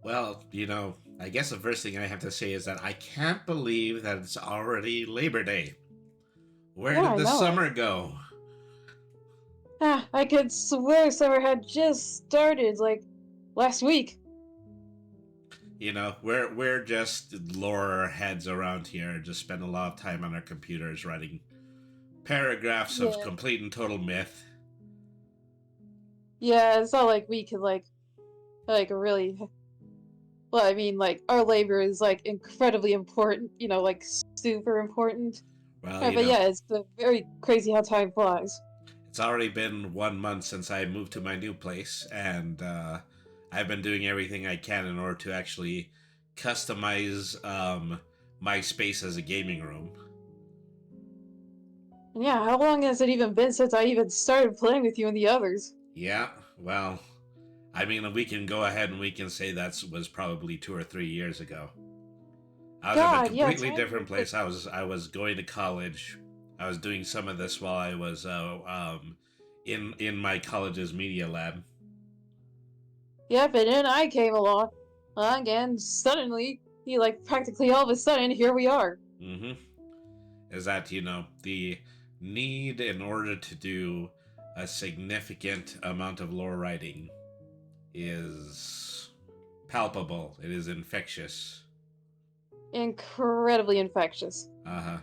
Well, I guess the first thing I have to say is that I can't believe that it's already Labor Day. Where Yeah, did I the know. summer go? I could swear summer had just started, like, last week. We're just lore heads around here, just spend a lot of time on our computers writing paragraphs of Yeah. complete and total myth. Yeah, it's not like we could, really. Well, I mean, like, our labor is, like, incredibly important, like, super important. Well, But yeah, it's very crazy how time flies. it's already been 1 month since I moved to my new place, and I've been doing everything I can in order to actually customize my space as a gaming room. And yeah, how long has it even been since I even started playing with you and the others? Yeah, well, I mean, we can go ahead and we can say that was probably 2 or 3 years ago. I was at a God, yeah, completely time different place. I was going to college. I was doing some of this while I was in my college's media lab. Yep, and then I came along, and suddenly, like, practically all of a sudden, here we are. Mm-hmm. Is that the need in order to do a significant amount of lore writing is palpable. It is infectious. Incredibly infectious. Uh huh.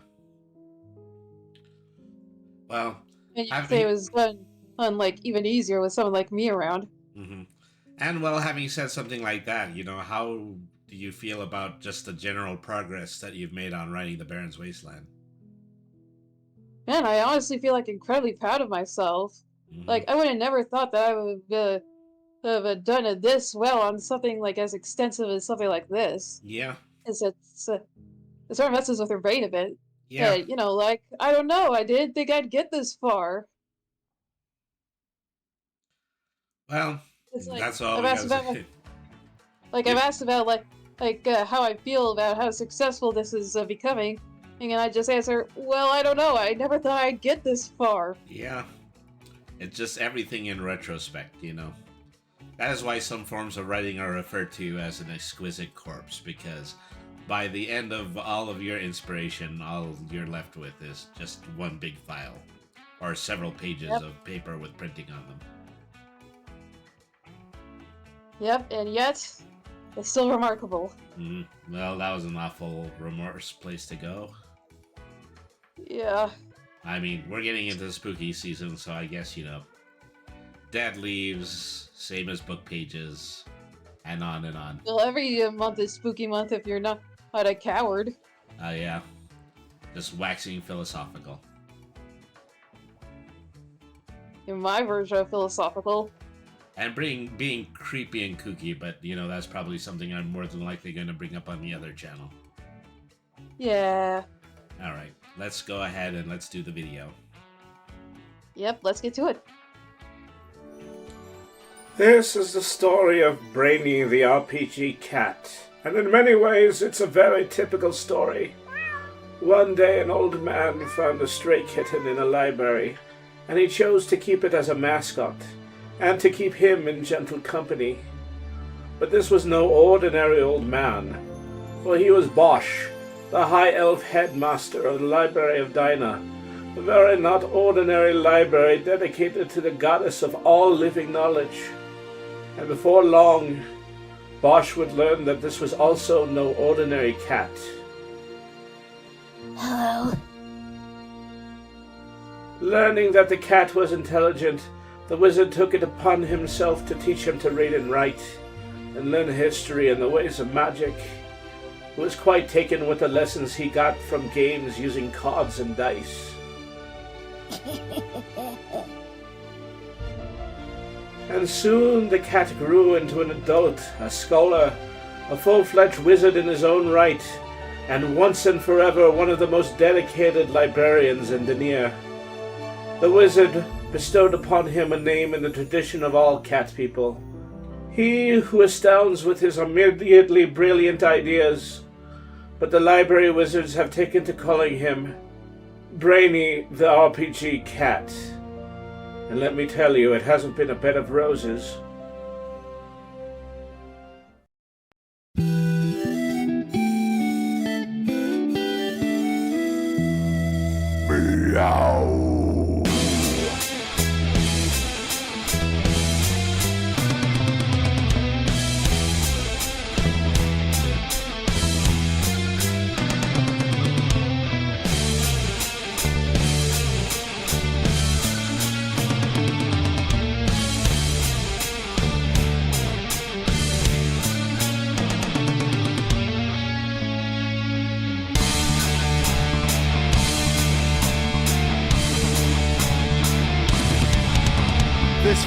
Well, And you could say it having was done like, even easier with someone like me around. hmm and well, having said something like that, how do you feel about just the general progress that you've made on writing the Baron's Wasteland? Man, I honestly feel, like, incredibly proud of myself. Hmm Like, I would have never thought that I would have done it this well on something, like, as extensive as something like this. Yeah, It sort of messes with your brain a bit. yeah. But, like, I don't know, I didn't think I'd get this far. Well, It's like, that's all I've we asked gotta about say. I've You, asked about, how I feel about how successful this is becoming, and I just answer, well, I don't know, I never thought I'd get this far. yeah. It's just everything in retrospect. That is why some forms of writing are referred to as an exquisite corpse, because by the end of all of your inspiration, all you're left with is just one big file, or several pages Yep, of paper with printing on them. yep, and yet, it's still remarkable. Well, that was an awful remorse place to go. Yeah. I mean, we're getting into the spooky season, so I guess, dead leaves, same as book pages, and on and on. Well, every month is spooky month if you're not a coward. Yeah, just waxing philosophical. In my version of philosophical. And being creepy and kooky, but that's probably something I'm more than likely going to bring up on the other channel. Yeah. All right, let's go ahead and let's do the video. Yep, let's get to it. This is the story of Brainy the RPG cat, and in many ways it's a very typical story. One day an old man found a stray kitten in a library, and he chose to keep it as a mascot, and to keep him in gentle company. But this was no ordinary old man, for he was Bosch, the high elf headmaster of the Library of Dinah, a very not ordinary library dedicated to the goddess of all living knowledge. And before long, Bosch would learn that this was also no ordinary cat. Hello. Learning that the cat was intelligent, the wizard took it upon himself to teach him to read and write, and learn history and the ways of magic. He was quite taken with the lessons he got from games using cards and dice. And soon the cat grew into an adult, a scholar, a full-fledged wizard in his own right, and once and forever one of the most dedicated librarians in Denier. The wizard bestowed upon him a name in the tradition of all cat people. He who astounds with his immediately brilliant ideas. But the library wizards have taken to calling him Brainy the RPG cat. And let me tell you, it hasn't been a bed of roses.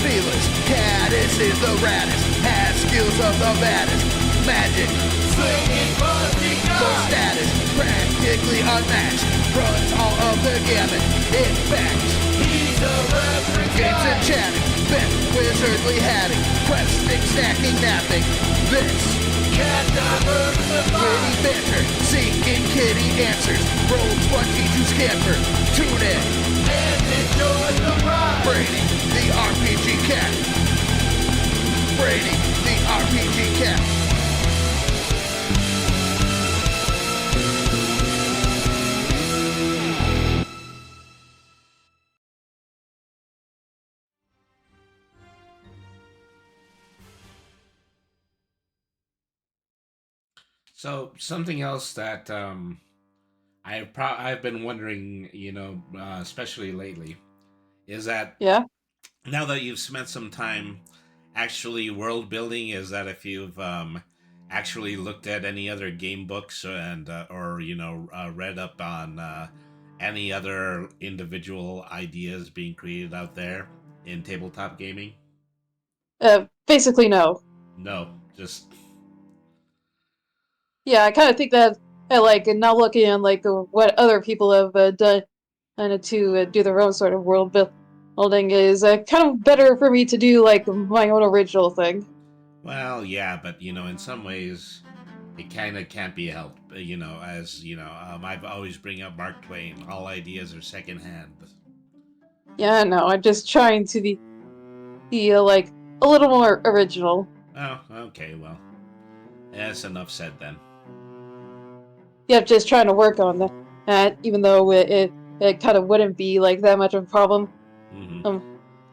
feelers. Caddis is the raddest, has skills of the baddest. Magic, Swinging fuzzy no gun. status, practically unmatched. Runs all of the gamut. In fact, He's a reference games guy. and chatting, then wizardly hatting, questing, snacking, napping. This Can't diversify. witty banter, seeking kitty answers. Roll 20 to scamper. Tune in, And enjoy the ride. Brady, the RPG cat. Brady, the RPG cat. So something else that I've been wondering, especially lately, is that Yeah. now that you've spent some time actually world building, is that if you've actually looked at any other game books and or read up on any other individual ideas being created out there in tabletop gaming? Basically, no. No, just Yeah, I kind of think that I like now looking at like what other people have done to do their own sort of world building is kind of better for me to do like my own original thing. well, yeah, but in some ways, it kind of can't be helped. I've always bring up Mark Twain. All ideas are secondhand. Yeah, no, I'm just trying to be like a little more original. Oh, okay, well, that's enough said then. Yeah, just trying to work on that, even though it kind of wouldn't be like that much of a problem. hmm Um,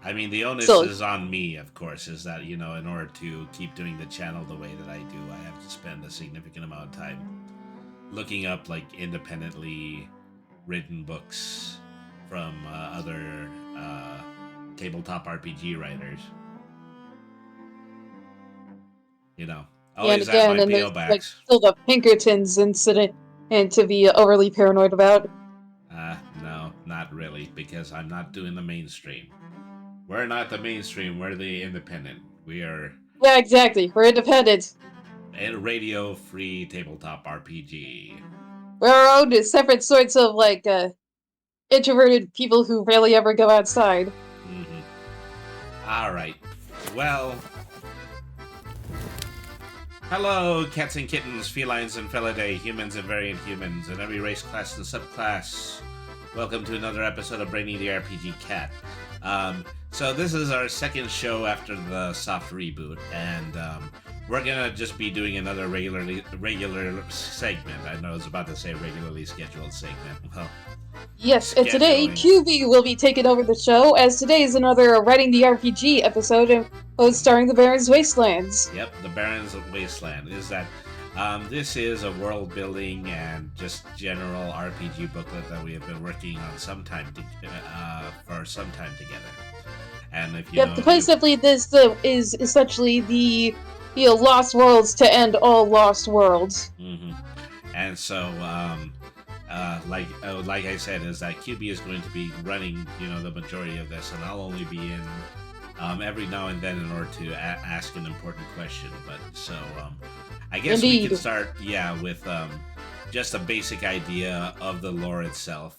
I mean, the onus so is on me, of course, is that, in order to keep doing the channel the way that I do, I have to spend a significant amount of time looking up, like, independently written books from other tabletop RPG writers. and Always at again, my and P.O. there's like Box. still the Pinkertons incident, and to be overly paranoid about. No, not really, because I'm not doing the mainstream. We're not the mainstream, we're the independent. We are Yeah, exactly. We're independent. a radio free tabletop RPG. We're our own separate sorts of like introverted people who rarely ever go outside. Alright. Well, hello, cats and kittens, felines and felidae, humans and variant humans, and every race, class, and subclass. Welcome to another episode of Brainy the RPG Cat. So this is our second show after the soft reboot, and we're gonna just be doing another regular segment. I know I was about to say regularly scheduled segment. Well, Yes, and today scheduling. QB will be taking over the show, as today is another Writing the RPG episode starring the Barron's Wastelands. Yep, the Barrons of Wasteland. Is that this is a world building and just general RPG booklet that we have been working on for some time together. And if you Yep, know, the place simply this is essentially the Lost Worlds to end all Lost Worlds. hmm And so, like I said, is that QB is going to be running, the majority of this, and I'll only be in every now and then in order to ask an important question. But so, I guess we Indeed. can start, with just a basic idea of the lore itself.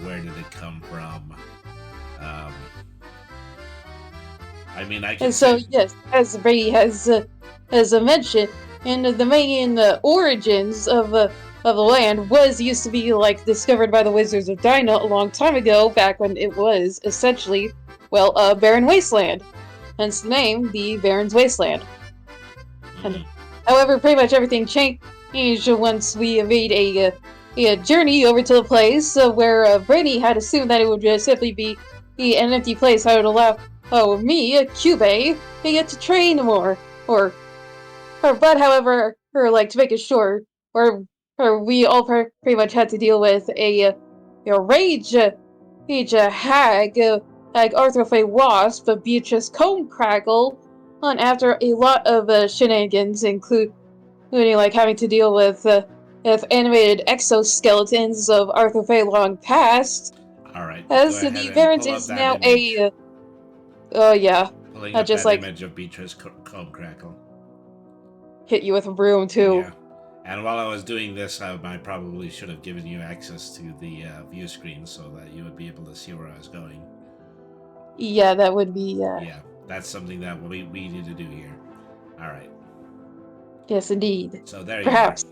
Where did it come from? I mean, I can And so, say, yes, as Ray has mentioned, and the main origins of the land was used to be like discovered by the Wizards of Dyna a long time ago, back when it was essentially, Barren Wasteland. Hence the name, the Barren's Wasteland. And however, pretty much everything changed once we made a journey over to the place where Brady had assumed that it would just simply be an empty place that would allow me, Cube, to get to train more, but however, to make it short, we all pretty much had to deal with a rage hag, like Arthur Fay Wasp, Beatrice Comecrackle, and after a lot of shenanigans, including like having to deal with animated exoskeletons of Arthur Fay long past, all right, as go the ahead and variant pull up is that now image. Oh yeah, Pulling not up just that like image of Beatrice Comb Crackle. hit you with a broom too. Yeah. And while I was doing this, I probably should have given you access to the view screen so that you would be able to see where I was going. Yeah, that would be Yeah, that's something that we need to do here. All right. yes, indeed. So there Perhaps. you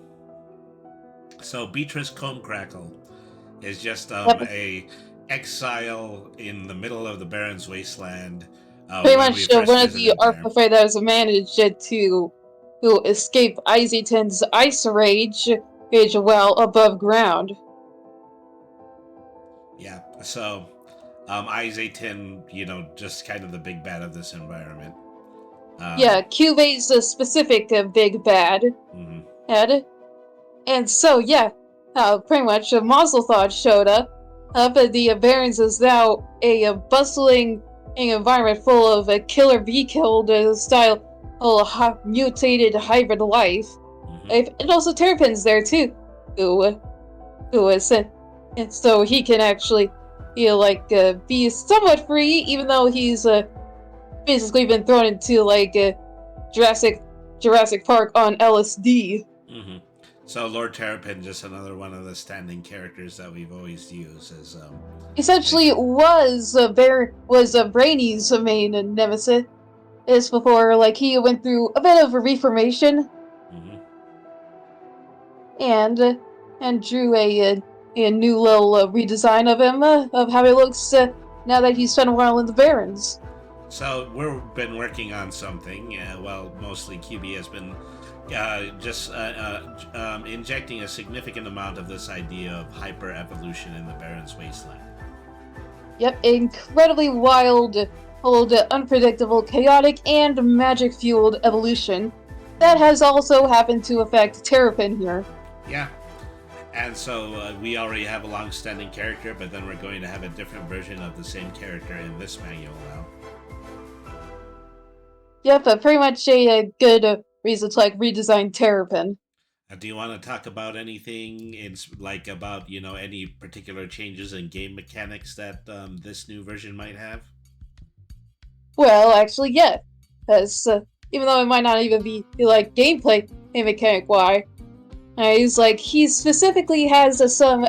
are. So Beatrice Comb Crackle is just Yep. a exile in the middle of the Barren's Wasteland. Pretty when much we first one of the visited there. Arthur that has managed to escape Izaten's ice rage while above ground. Yeah. So Izaten, just kind of the big bad of this environment. Yeah, Cuba's a specific big bad. Mm-hmm. And so, yeah, pretty much Mazelthod showed up. The Barrens is now a bustling environment full of killer bee killed style mutated hybrid life. Mm-hmm. And also Terrapin's there too, who is and so he can actually be somewhat free, even though he's basically been thrown into Jurassic Park on LSD. Mm-hmm. So Lord Terrapin, just another one of the standing characters that we've always used as Essentially, was Brainy's main nemesis. Is before he went through a bit of a reformation, Mm-hmm. and drew a new little redesign of him of how he looks now that he's spent a while in the Barrens. So we've been working on something. Mostly QB has been injecting a significant amount of this idea of hyper evolution in the Barren's Wasteland. Yep, incredibly wild, unpredictable, chaotic, and magic-fueled evolution that has also happened to affect Terrapin here. Yeah. And so we already have a long-standing character, but then we're going to have a different version of the same character in this manual now. Yep, pretty much a good reason to redesign Terrapin. Do you want to talk about anything about any particular changes in game mechanics that this new version might have? Well, actually, yeah. Because even though it might not even be gameplay mechanic why, he specifically has some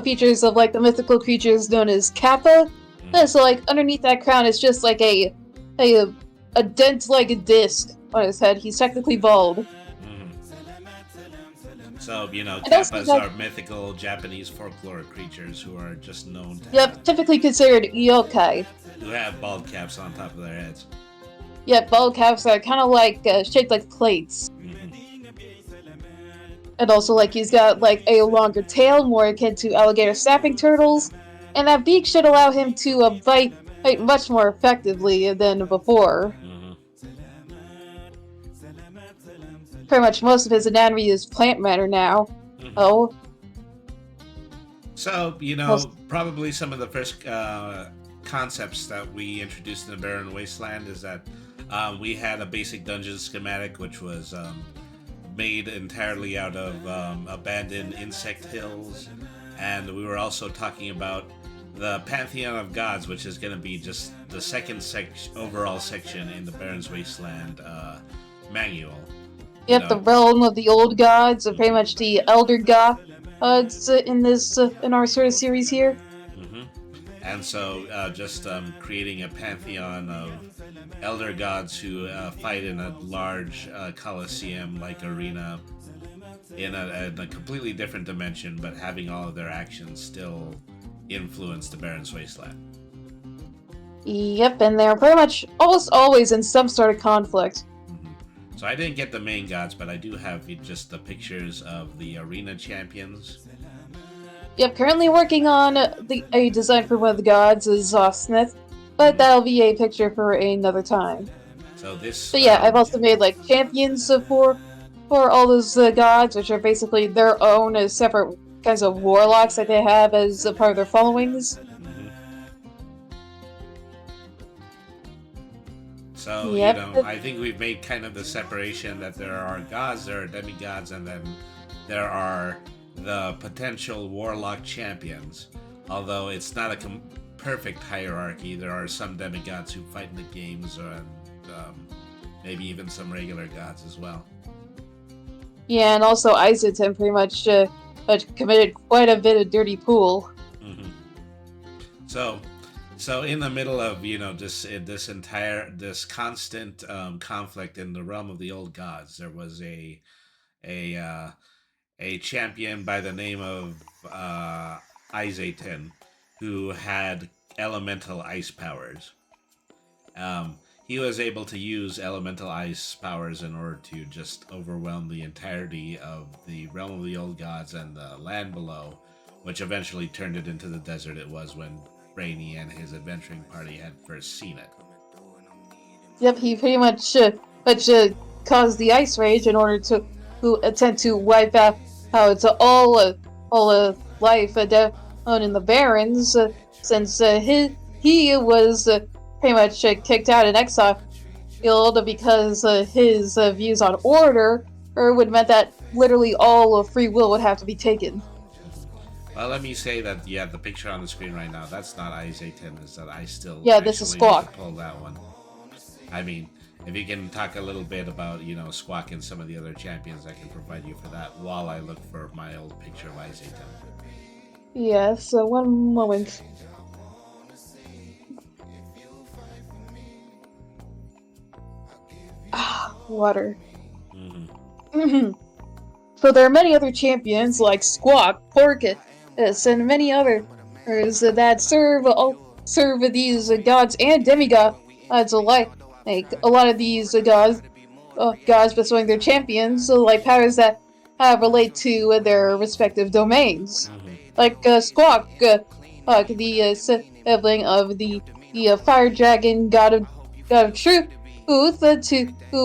features of the mythical creatures known as Kappa. Mm-hmm. So underneath that crown is just a dent a disc on his head. He's technically bald. Mm-hmm. So And Kappas also, are mythical Japanese folklore creatures who are just known to yep, typically considered yokai. who have bald caps on top of their heads. Yep, bald caps are kind of shaped like plates. Mm-hmm. And also, he's got, a longer tail, more akin to alligator snapping turtles. And that beak should allow him to bite much more effectively than before. Mm-hmm. Pretty much most of his anatomy is plant matter now. Mm-hmm. Oh. So, probably some of the first concepts that we introduced in the Barren Wasteland is that we had a basic dungeon schematic, which was made entirely out of abandoned insect hills, and we were also talking about the Pantheon of Gods, which is going to be just the second overall section in the Barren's Wasteland manual. Yep, the realm of the old gods, are pretty much the elder gods in our sort of series here. Mm-hmm. And so just creating a pantheon of elder gods who fight in a large coliseum-like arena in a completely different dimension, but having all of their actions still influence the Barren's Wasteland. Yep, and they're pretty much almost always in some sort of conflict. Mm-hmm. So I didn't get the main gods, but I do have just the pictures of the arena champions. Yep, currently working on a design for one of the gods is Smith, but that'll be a picture for another time. So this. But yeah, I've also made champions for all those gods, which are basically their own as separate kinds of warlocks that they have as a part of their followings. Mm-hmm. So yep. I think we've made kind of the separation that there are gods, there are demigods, and then there are the potential warlock champions. Although it's not a perfect hierarchy. There are some demigods who fight in the games, and maybe even some regular gods as well. Yeah, and also Isotin pretty much committed quite a bit of dirty pool. Hmm. So in the middle of this constant conflict in the realm of the old gods, there was a uh, a champion by the name of Izaten, who had elemental ice powers. He was able to use elemental ice powers in order to just overwhelm the entirety of the realm of the old gods and the land below, which eventually turned it into the desert it was when Brainy and his adventuring party had first seen it. Yep, he pretty much caused the ice rage in order to attempt to wipe out all life down in the Barrens, since he was pretty much kicked out and exiled because his views on order would meant that literally all of free will would have to be taken. Well, let me say that, yeah, the picture on the screen right now, that's not Izaten, is that I still This is actually need Squawk. to pull that one. I mean, if you can talk a little bit about, Squawk and some of the other champions, I can provide you for that while I look for my old picture of Izaten. Yes, one moment. Water. So there are many other champions like Squawk, Porcus, and many others that serve these gods and demigods alike. Like a lot of these gods bestowing their champions, like powers that relate to their respective domains. Like Squawk, the sibling of the fire dragon god of truth, who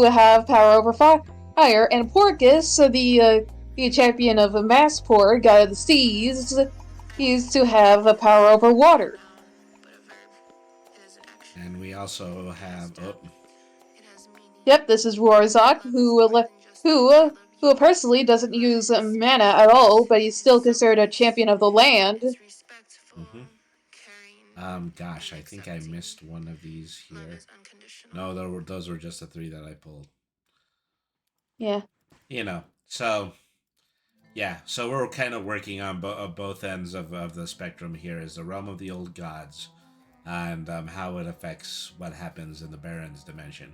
have power over fire, and Porcus, the champion of Massport, god of the seas, is to have a power over water. And we also have... Yep, this is Rorzok, who personally doesn't use mana at all, but he's still considered a champion of the land. Gosh, I think I missed one of these here. No, those were just the three that I pulled. Yeah. So we're kind of working on both ends of the spectrum here, is the realm of the old gods and how it affects what happens in the Barron's dimension.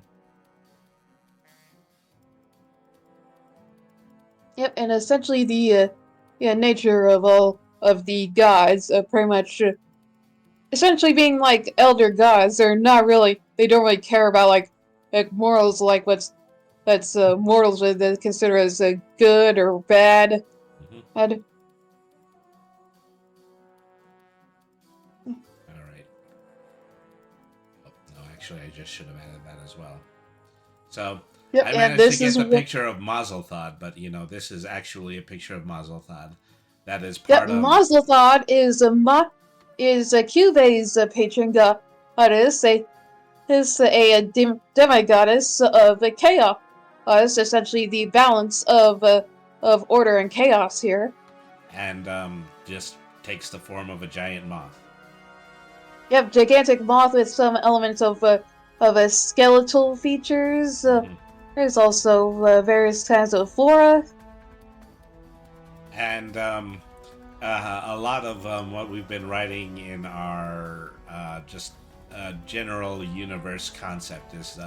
Yep, and essentially the nature of all of the gods pretty much essentially being like elder gods. They don't really care about like morals, like that's mortals would consider as good or bad. All right. Oh, no, actually, I just should have added that as well. So Yep, I managed to get the picture of Mazelthod, but this is actually a picture of Mazelthod. That is part of... Mazelthod is Cube's patron goddess, a demigoddess of chaos. It's essentially the balance of order and chaos here. And just takes the form of a giant moth. Yep, gigantic moth with some elements of skeletal features. There's also various kinds of flora. And a lot of what we've been writing in our general universe concept is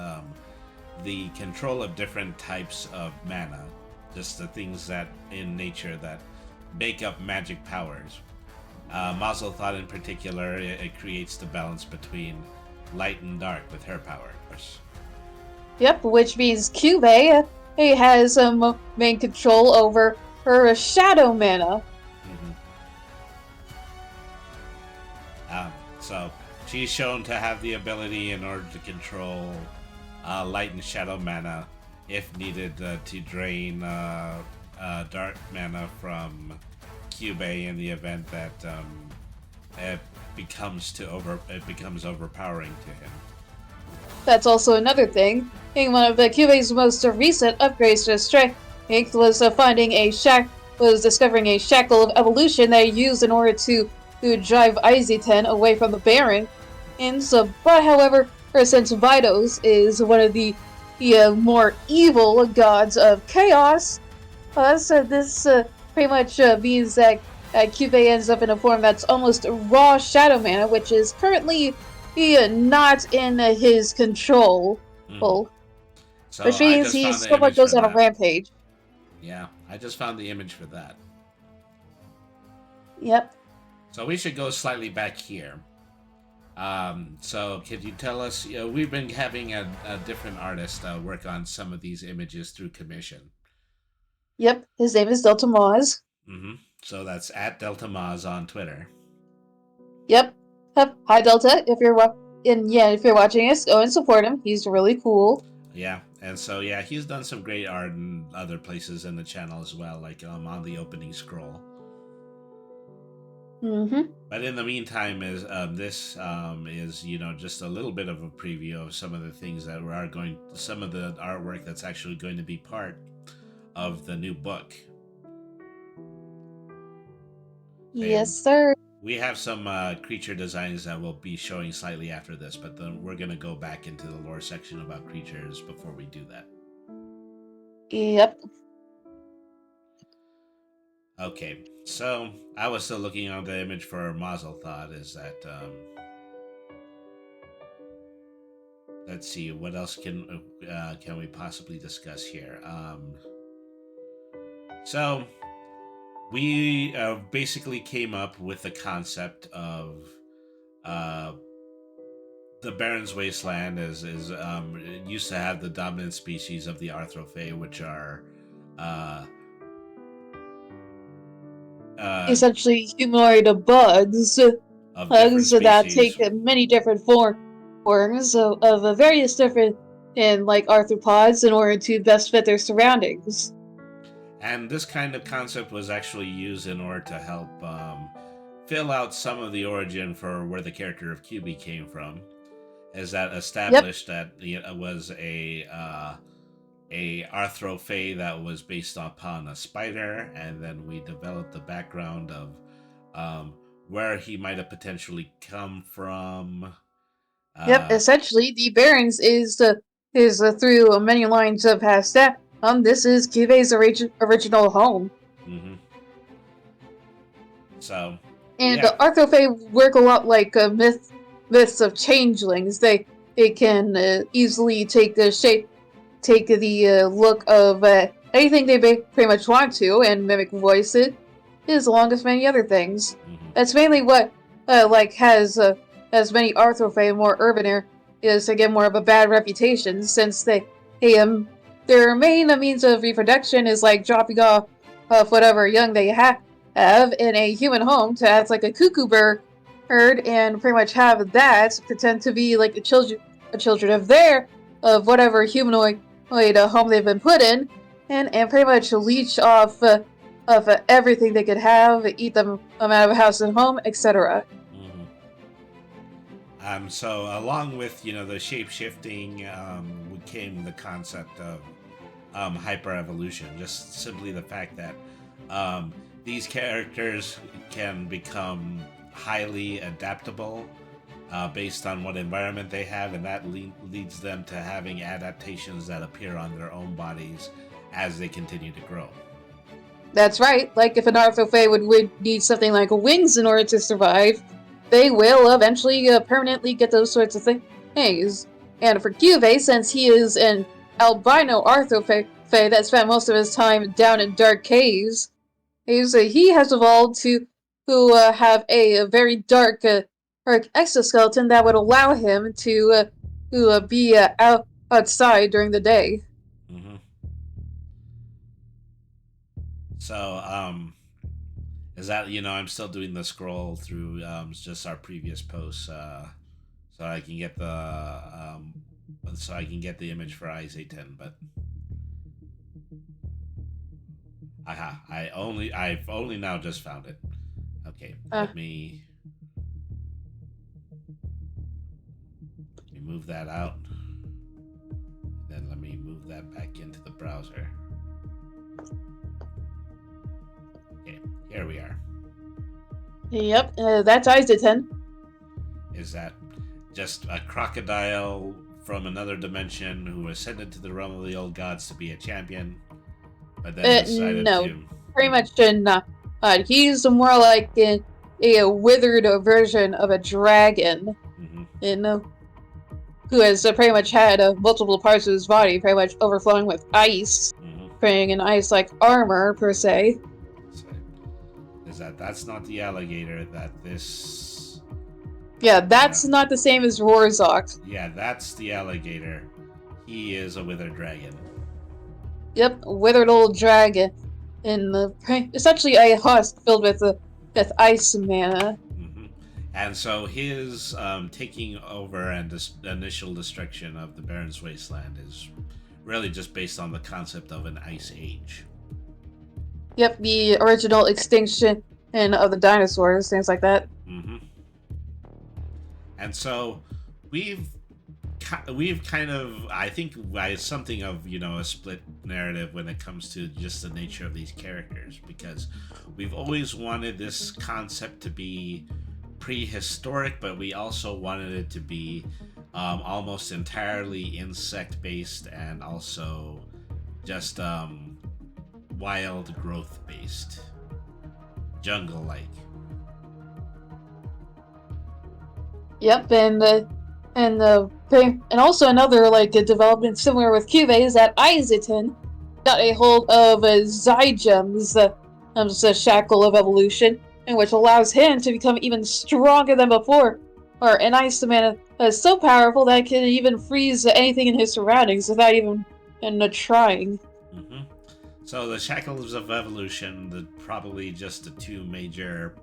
the control of different types of mana, just the things that in nature that make up magic powers. Mazelthod in particular, it creates the balance between light and dark with her powers. Yep, which means Cube has main control over her shadow mana. So she's shown to have the ability in order to control light and shadow mana if needed to drain dark mana from Cube in the event that it becomes overpowering to him. That's also another thing. In one of the Cube's most recent upgrades to his strength was discovering a shackle of evolution that he used in order to drive Izzy-10 away from the Baron. And so, but however, since Vitos is one of the more evil gods of chaos, so this pretty much means that Kyubey ends up in a form that's almost raw shadow mana, which is currently not in his control. Mhm. So Which I means just he found the somewhat image goes for on a that. rampage. Yeah, I just found the image for that. Yep. So we should go slightly back here. So could you tell us, we've been having a different artist work on some of these images through commission. Yep. His name is Delta Maz. So that's at Delta Maz on Twitter. Yep. Hi Delta. If you're watching us, go and support him. He's really cool. Yeah, and so yeah, he's done some great art in other places in the channel as well, like on the opening scroll. But in the meantime, is this is just a little bit of a preview of some of the things that some of the artwork that's actually going to be part of the new book. Yes, sir. We have some creature designs that we'll be showing slightly after this, but then we're going to go back into the lore section about creatures before we do that. Yep. Okay, so I was still looking on the image for Mazel Thought. Is that let's see, what else can we possibly discuss here? So we basically came up with the concept of the Barron's Wasteland it used to have the dominant species of the Arthrofae, which are essentially humanoid bugs. of different That species. take many different forms of various different like arthropods in order to best fit their surroundings. And this kind of concept was actually used in order to help fill out some of the origin for where the character of QB came from. Is that established that it was a Arthrofae that was based upon a spider, and then we developed the background of where he might have potentially come from. Essentially, the Barons is through many lines past that. This is Kyubey's original home. Mm-hmm. So, and yeah. the Arthrofae work a lot like myths of changelings. They can easily take the look of anything they pretty much want to, and mimic voices, along with many other things. Mm-hmm. That's mainly what has many Arthrofae more urban is to get more of a bad reputation, since their main means of reproduction is like dropping off whatever young they have in a human home to act like a cuckoo bird and pretty much have that pretend to be like the children of whatever humanoid home they've been put in, and pretty much leech off of everything they could have, eat them out of house and home, etc. So along with the shape shifting came the concept of hyperevolution. Just simply the fact that these characters can become highly adaptable based on what environment they have, and that leads them to having adaptations that appear on their own bodies as they continue to grow. That's right. Like if an Arthrofae would need something like wings in order to survive, they will eventually permanently get those sorts of things. And for Kyubey, since he is an albino Arthrofae that spent most of his time down in dark caves, he has evolved to have a very dark exoskeleton that would allow him to be outside during the day. Mm-hmm. So, is that I'm still doing the scroll through just our previous posts, so I can get the image for Izzy-10, but I've only now just found it. Okay, let me move that out. Then let me move that back into the browser. Okay, here we are. Yep, that's Izaten. Is that just a crocodile from another dimension who ascended to the realm of the old gods to be a champion, but then decided No, to... pretty much not. He's more like a withered version of a dragon, Mhm. who has pretty much had multiple parts of his body pretty much overflowing with ice, Mhm. creating an ice-like armor, per se. So, that's not the alligator that this... Yeah, that's not the same as Rorzok. Yeah, that's the alligator. He is a withered dragon. Yep, withered old dragon. Essentially a husk filled with ice mana. And so his taking over and initial destruction of the Barron's Wasteland is really just based on the concept of an ice age. Yep, the original extinction of the dinosaurs, things like that. And so we've kind of, I think, something of, a split narrative when it comes to just the nature of these characters, because we've always wanted this concept to be prehistoric, but we also wanted it to be almost entirely insect based and also just wild growth based, jungle like. Yep, and also another development similar with Cube is that Izaten got a hold of Zygems, the shackle of evolution, and which allows him to become even stronger than before. Or an ice man is so powerful that it can even freeze anything in his surroundings without even trying. So the shackles of evolution, probably just the two major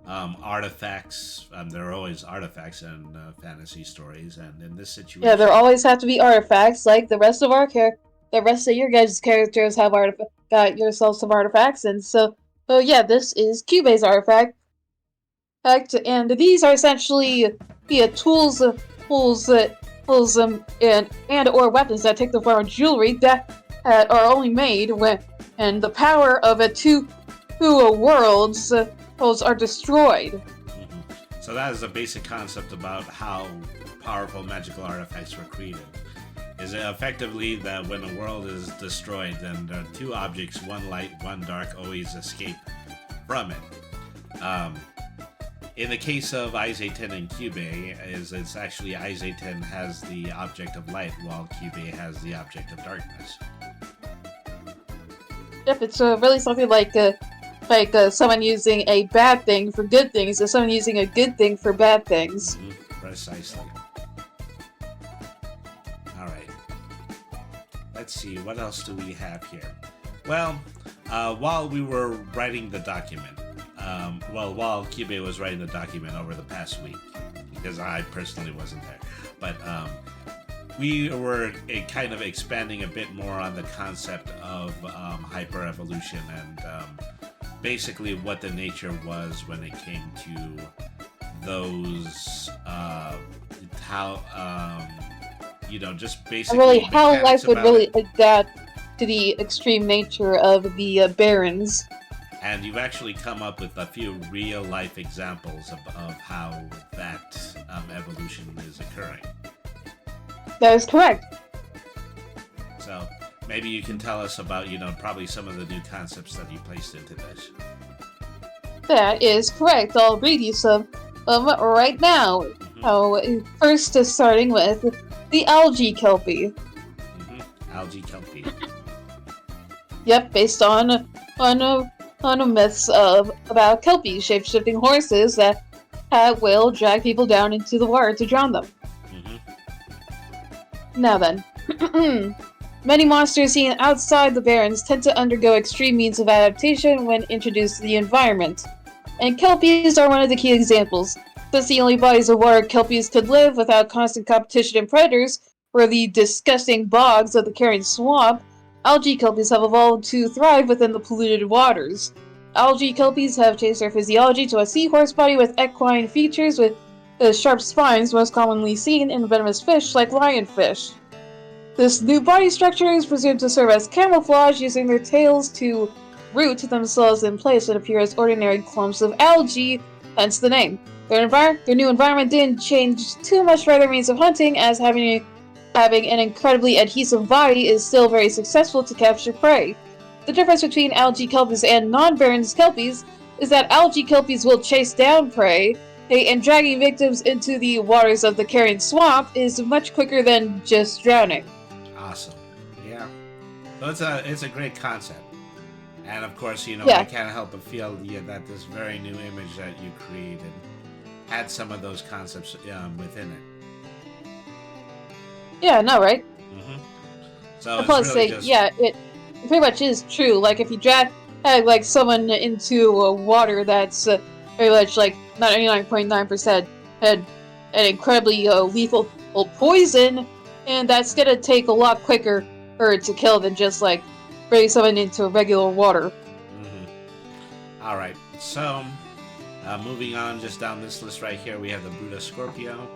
artifacts. There are always artifacts in fantasy stories, and in this situation, yeah, there always have to be artifacts. Like the rest of the rest of your guys' characters have got yourself some artifacts, and so yeah, this is Cube's artifact. And these are essentially tools and or weapons that take the form of jewelry that are only made when the power of two worlds are destroyed. So that is the basic concept about how powerful magical artifacts were created. Is it effectively that when a world is destroyed, then the two objects, one light, one dark, always escape from it. In the case of Izaten and Cube, it's actually Izaten has the object of light, while Cube has the object of darkness. Yep, it's really something like someone using a bad thing for good things, or someone using a good thing for bad things. Precisely. Alright. Let's see, what else do we have here? Well, while we were writing the document, while Cube was writing the document over the past week, because I personally wasn't there, but we were kind of expanding a bit more on the concept of hyper-evolution and basically what the nature was when it came to those just basically really how life would really it. adapt to the extreme nature of the Barrons. And you've actually come up with a few real life examples of how that evolution is occurring. That is correct. So maybe you can tell us about, probably some of the new concepts that you placed into this. That is correct. I'll read you some right now. First, starting with the algae kelpie. Algae kelpie. Yep, based on myths about kelpies, shape-shifting horses that will drag people down into the water to drown them. Now then, many monsters seen outside the Barrens tend to undergo extreme means of adaptation when introduced to the environment, and kelpies are one of the key examples. Since the only bodies of water kelpies could live without constant competition and predators were the disgusting bogs of the Carrion Swamp, algae kelpies have evolved to thrive within the polluted waters. Algae kelpies have changed their physiology to a seahorse body with equine features with sharp spines most commonly seen in venomous fish like lionfish. This new body structure is presumed to serve as camouflage, using their tails to root themselves in place and appear as ordinary clumps of algae hence the name. Their new environment didn't change too much for their means of hunting, as having an incredibly adhesive body is still very successful to capture prey. The difference between algae kelpies and non-Barrens kelpies is that algae kelpies will chase down prey, and dragging victims into the waters of the carrion swamp is much quicker than just drowning. Awesome. Yeah. So it's a great concept. And of course, Yeah. I can't help but feel that this very new image that you created had some of those concepts within it. Yeah, no, right? Mm-hmm. So And plus, it pretty much is true. Like, if you drag like someone into water that's very much like 99.9% had an incredibly lethal poison, and that's gonna take a lot quicker for it to kill than just like bringing someone into regular water. Mm-hmm. All right. So, moving on, just down this list right here, we have the Buddha Scorpio.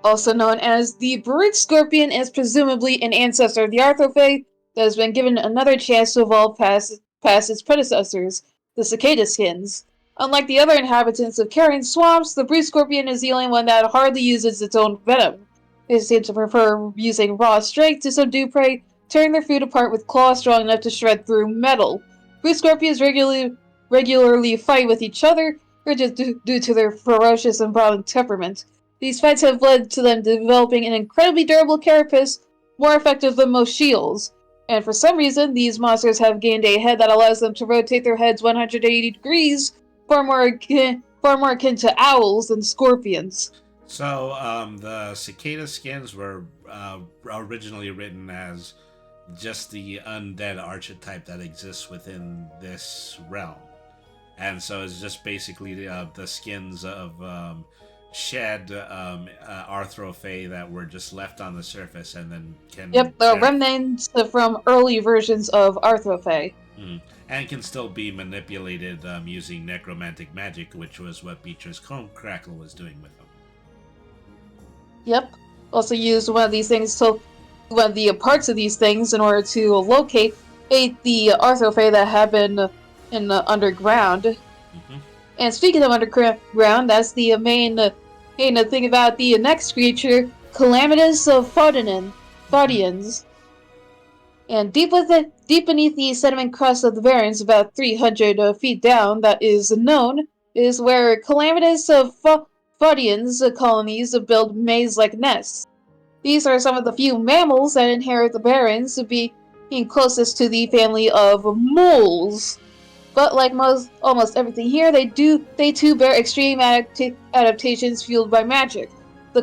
Also known as the Brute Scorpion, is presumably an ancestor of the Arthrophage that has been given another chance to evolve past its predecessors, the cicada skins. Unlike the other inhabitants of carrion swamps, the Brute Scorpion is the only one that hardly uses its own venom. It seems to prefer using raw strength to subdue prey, tearing their food apart with claws strong enough to shred through metal. Brute Scorpions regularly fight with each other, due to their ferocious and violent temperament. These fights have led to them developing an incredibly durable carapace, more effective than most shields. And for some reason, these monsters have gained a head that allows them to rotate their heads 180 degrees, far more akin to owls than scorpions. So, the cicada skins were originally written as just the undead archetype that exists within this realm. And so it's just basically the skins of shed arthrophage that were just left on the surface and then can... Yep, the remnants from early versions of Arthrophage. And can still be manipulated using necromantic magic, which was what Beecher's Comb Crackle was doing with them. Yep. Also used one of these things to one of the parts of these things in order to locate the arthrophage that have been in the underground. Mm-hmm. And speaking of underground, that's the main thing about the next creature, Calamitous of Faudians. And deep beneath the sediment crust of the Barrens, about 300 feet down, that is known, is where Calamitous of Faudians colonies build maze-like nests. These are some of the few mammals that inherit the Barrens, being closest to the family of moles. But like almost everything here, they too bear extreme adaptations fueled by magic. The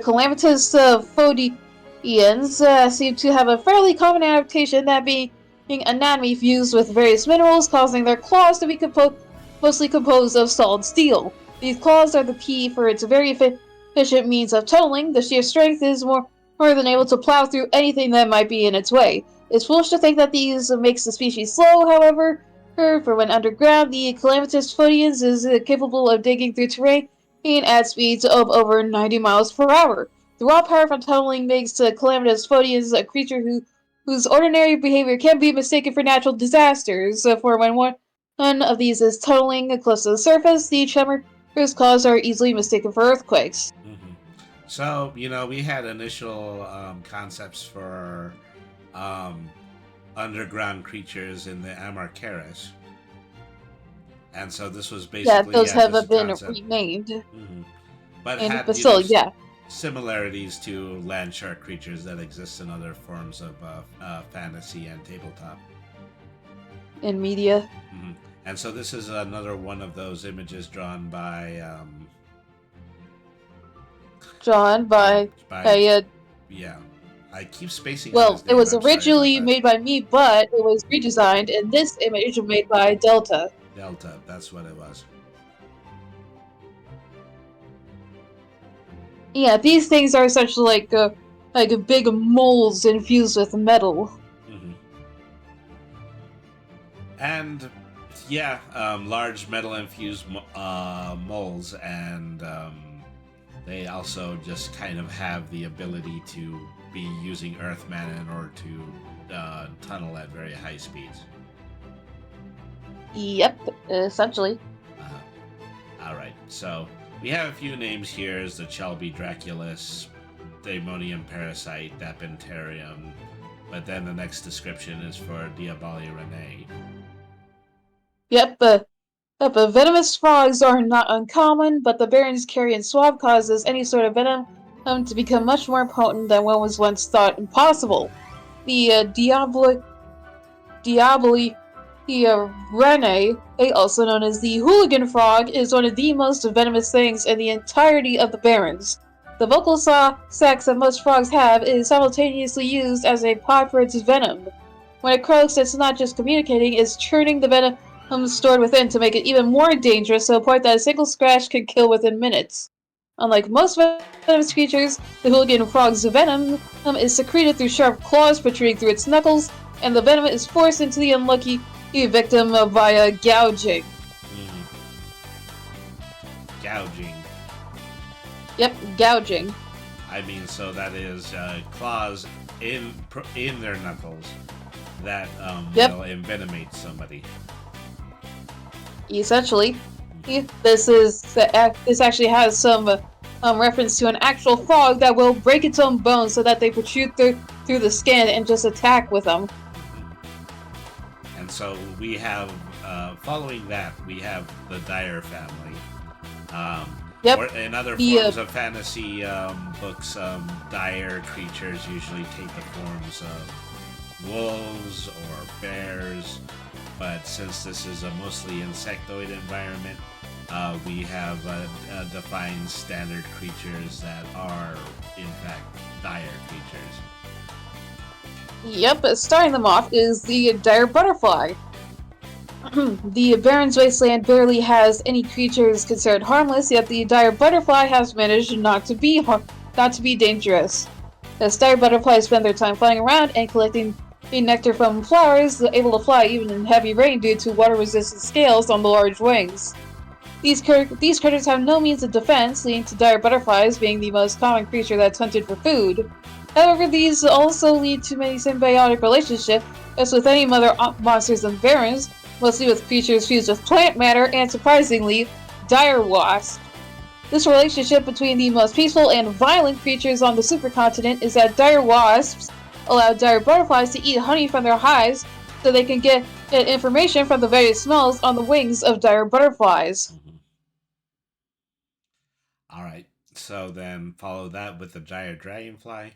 calamitous Phodians seem to have a fairly common adaptation, that being anatomy fused with various minerals, causing their claws to be mostly composed of solid steel. These claws are the key for its very efficient means of tunneling. The sheer strength is more than able to plow through anything that might be in its way. It's foolish to think that these makes the species slow, however, for when underground, the Calamitous Phodians is capable of digging through terrain at speeds of over 90 miles per hour. The raw power from tunneling makes the Calamitous Phodians a creature whose ordinary behavior can be mistaken for natural disasters. For when one of these is tunneling close to the surface, the tremors caused are easily mistaken for earthquakes. Mm-hmm. So, we had initial concepts for underground creatures in the Amarcaris. And so this was basically... those have just a been concept. renamed. Mm-hmm. But still, similarities to land shark creatures that exist in other forms of fantasy and tabletop. In media. Mm-hmm. And so this is another one of those images drawn by... yeah. I keep spacing. Well, it was originally made by me, but it was redesigned, and this image was made by Delta. Delta, that's what it was. Yeah, these things are essentially like big moles infused with metal. Mm-hmm. And large metal infused moles, and they also just kind of have the ability to be using Earth mana in order to tunnel at very high speeds. Yep, essentially. All right, so we have a few names here: as the Chelby Draculus, Daemonium Parasite, Dapentarium, but then the next description is for Diaboli Rene. Yep, venomous frogs are not uncommon, but the Baron's carrion swab causes any sort of venom to become much more potent than what was once thought impossible. The Diaboli Rene, also known as the hooligan frog, is one of the most venomous things in the entirety of the Barrens. The vocal sacs that most frogs have is simultaneously used as a pod for its venom. When it croaks, it's not just communicating, it's churning the venom stored within to make it even more dangerous to a point that a single scratch can kill within minutes. Unlike most venomous creatures, the hooligan frog's venom is secreted through sharp claws protruding through its knuckles, and the venom is forced into the unlucky victim via gouging. Gouging. Yep, gouging. I mean, so that is claws in their knuckles that will envenomate somebody. Essentially, this actually has some reference to an actual frog that will break its own bones so that they protrude through the skin and just attack with them. And so we have, following that, we have the Dire family. In other forms of fantasy books, dire creatures usually take the forms of wolves or bears, but since this is a mostly insectoid environment, we have defined standard creatures that are, in fact, dire creatures. Yep, starting them off is the dire butterfly. The Barren's Wasteland barely has any creatures considered harmless, yet the dire butterfly has managed not to be dangerous. As dire butterflies spend their time flying around and collecting nectar from flowers, they're able to fly even in heavy rain due to water-resistant scales on the large wings. These critters have no means of defense, leading to dire butterflies being the most common creature that's hunted for food. However, these also lead to many symbiotic relationships, as with any other monsters and barrens, mostly with creatures fused with plant matter and, surprisingly, dire wasps. This relationship between the most peaceful and violent creatures on the supercontinent is that dire wasps allow dire butterflies to eat honey from their hives so they can get information from the various smells on the wings of dire butterflies. Alright, so then follow that with the dire dragonfly.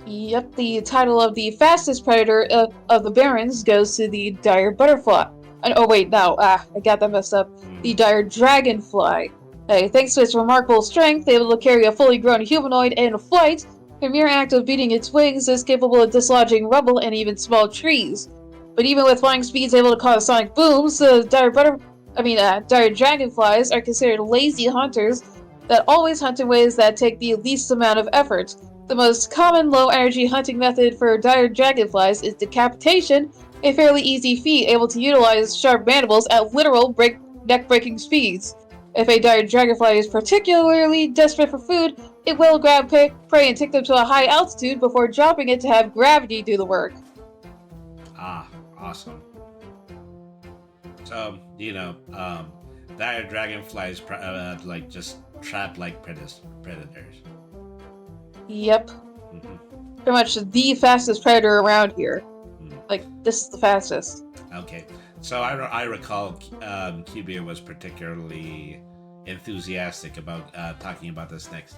Yep, the title of the fastest predator of the Barrens goes to the dire butterfly. I got that messed up. The dire dragonfly. Thanks to its remarkable strength, able to carry a fully grown humanoid in flight, the mere act of beating its wings is capable of dislodging rubble and even small trees. But even with flying speeds able to cause sonic booms, dire dragonflies are considered lazy hunters that always hunt in ways that take the least amount of effort. The most common low-energy hunting method for dire dragonflies is decapitation, a fairly easy feat able to utilize sharp mandibles at literal neck-breaking speeds. If a dire dragonfly is particularly desperate for food, it will grab prey and take them to a high altitude before dropping it to have gravity do the work. Ah, awesome. So, dire dragonflies just trap like predators. Yep. Pretty much the fastest predator around here. This is the fastest. Okay. So I recall Cubia was particularly enthusiastic about talking about this next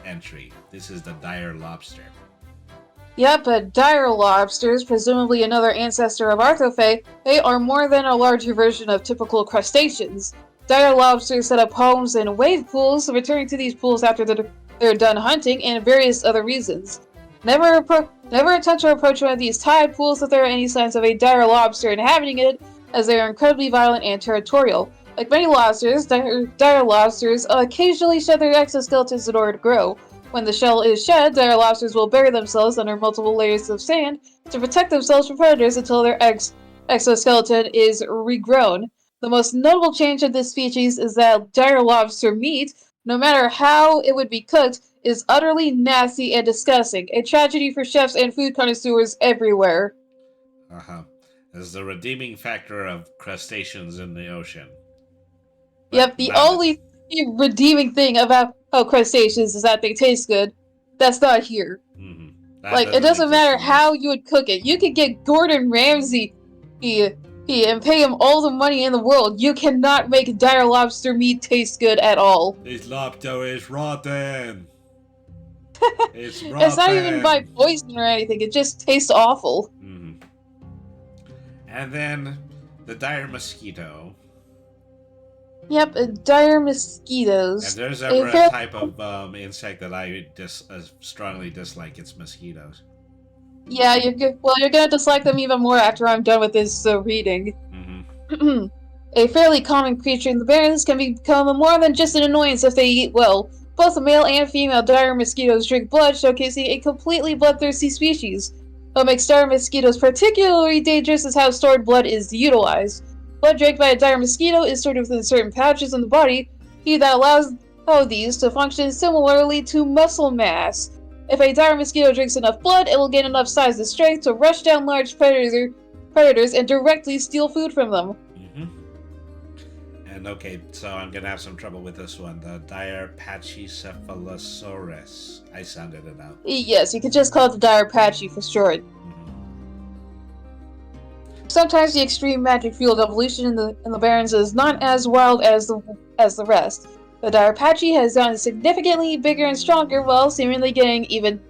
entry. This is the dire lobster. Yep, dire lobsters, presumably another ancestor of Arthrophae, they are more than a larger version of typical crustaceans. Dire lobsters set up homes in wave pools, returning to these pools after they're done hunting, and various other reasons. Never touch or approach one of these tide pools if there are any signs of a dire lobster inhabiting it, as they are incredibly violent and territorial. Like many lobsters, dire lobsters occasionally shed their exoskeletons in order to grow. When the shell is shed, dire lobsters will bury themselves under multiple layers of sand to protect themselves from predators until their exoskeleton is regrown. The most notable change of this species is that dire lobster meat, no matter how it would be cooked, is utterly nasty and disgusting, a tragedy for chefs and food connoisseurs everywhere. Is the redeeming factor of crustaceans in the ocean. Yep, the only redeeming thing about crustaceans is that they taste good. That's not here. Mm-hmm. Like, it doesn't matter how you would cook it. You could get Gordon Ramsay and pay him all the money in the world. You cannot make dire lobster meat taste good at all. This lobster is rotten. It's rotten. It's not even by poison or anything. It just tastes awful. Mm-hmm. And then the dire mosquito. Yep, dire mosquitoes. If there's ever a type of insect that I strongly dislike, it's mosquitoes. Yeah, you're good. Well, you're gonna dislike them even more after I'm done with this reading. Mm-hmm. A fairly common creature in the Barrens can become more than just an annoyance if they eat well. Both the male and female dire mosquitoes drink blood, showcasing a completely bloodthirsty species. What makes dire mosquitoes particularly dangerous is how stored blood is utilized. Blood drank by a dire mosquito is stored within certain pouches in the body that allows these to function similarly to muscle mass. If a dire mosquito drinks enough blood, it will gain enough size and strength to rush down large predators and directly steal food from them. Mm-hmm. And okay, so I'm gonna have some trouble with this one. The dire Pachycephalosaurus. I sounded it out. Yes, you could just call it the dire Patchy for short. Sometimes the extreme magic fueled evolution in the Barrens is not as wild as the rest. The dire Patchy has gotten significantly bigger and stronger while seemingly getting even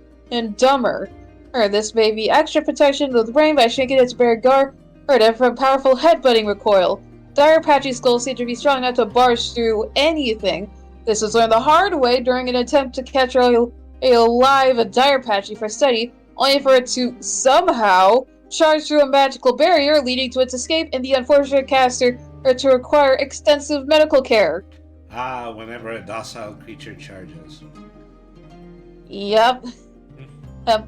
dumber. This may be extra protection of the brain by shrinking its bare guard from powerful headbutting recoil. Dire Patchy's skulls seem to be strong enough to barge through anything. This was learned the hard way during an attempt to catch a live dire Patchy for study, only for it to somehow charge through a magical barrier, leading to its escape and the unfortunate caster to require extensive medical care. Whenever a docile creature charges. Yep. But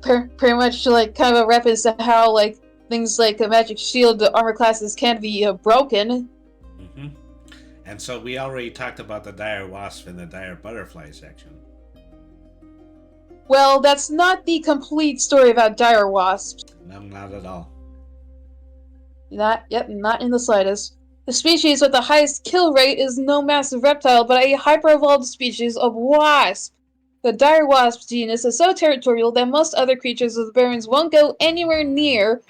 pretty much like kind of a reference to how like things like a magic shield armor classes can be broken. Mm-hmm. And so we already talked about the dire wasp in the dire butterfly section. Well, that's not the complete story about dire wasps. No, not at all. Not in the slightest. The species with the highest kill rate is no massive reptile, but a hyper-evolved species of wasp. The dire wasp genus is so territorial that most other creatures of the Barrens won't go anywhere near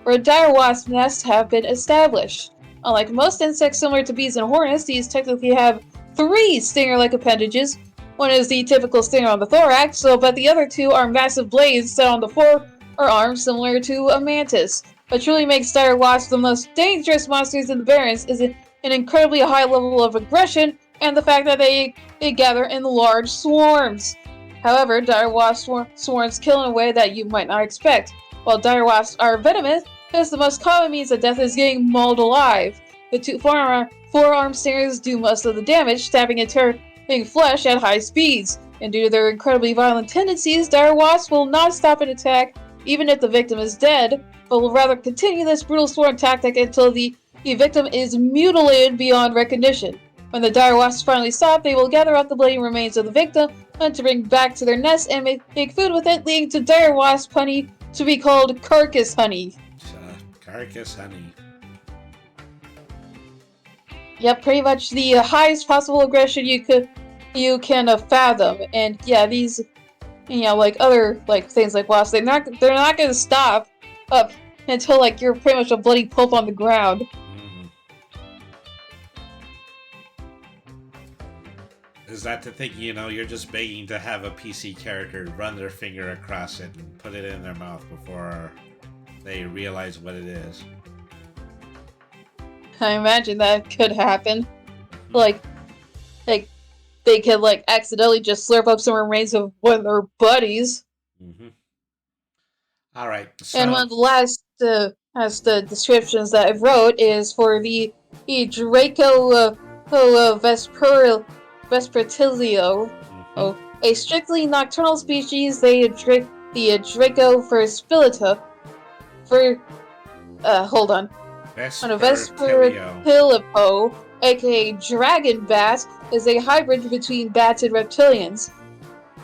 where dire wasp nests have been established. Unlike most insects similar to bees and hornets, these technically have 3 stinger-like appendages. One is the typical stinger on the thorax, but the other 2 are massive blades set on the forearms similar to a mantis. What truly makes dire wasps the most dangerous monsters in the Barrens is an incredibly high level of aggression and the fact that they gather in large swarms. However, dire wasp swarms kill in a way that you might not expect. While dire wasps are venomous, the most common means of death is getting mauled alive. The 2 forearm stingers do most of the damage, stabbing and tearing flesh at high speeds. And due to their incredibly violent tendencies, dire wasps will not stop an attack even if the victim is dead, but will rather continue this brutal swarm tactic until the victim is mutilated beyond recognition. When the dire wasps finally stop, they will gather up the bloody remains of the victim to bring back to their nest and make food with it, leading to dire wasp honey to be called carcass honey. Carcass honey. Yep, pretty much the highest possible aggression you can fathom. And yeah, these, like other like things like wasps, they're not gonna stop up until like you're pretty much a bloody pulp on the ground. Mm-hmm. Is that to think, you're just begging to have a PC character run their finger across it and put it in their mouth before they realize what it is? I imagine that could happen. Like they could like accidentally just slurp up some remains of one of their buddies. Mm-hmm. All right. So... And one of the last the descriptions that I wrote is for the Draco vespertilio. Mm-hmm. A strictly nocturnal species, the Draco verspilita. Hold on. Vespertilipo, aka dragon bat, is a hybrid between bats and reptilians.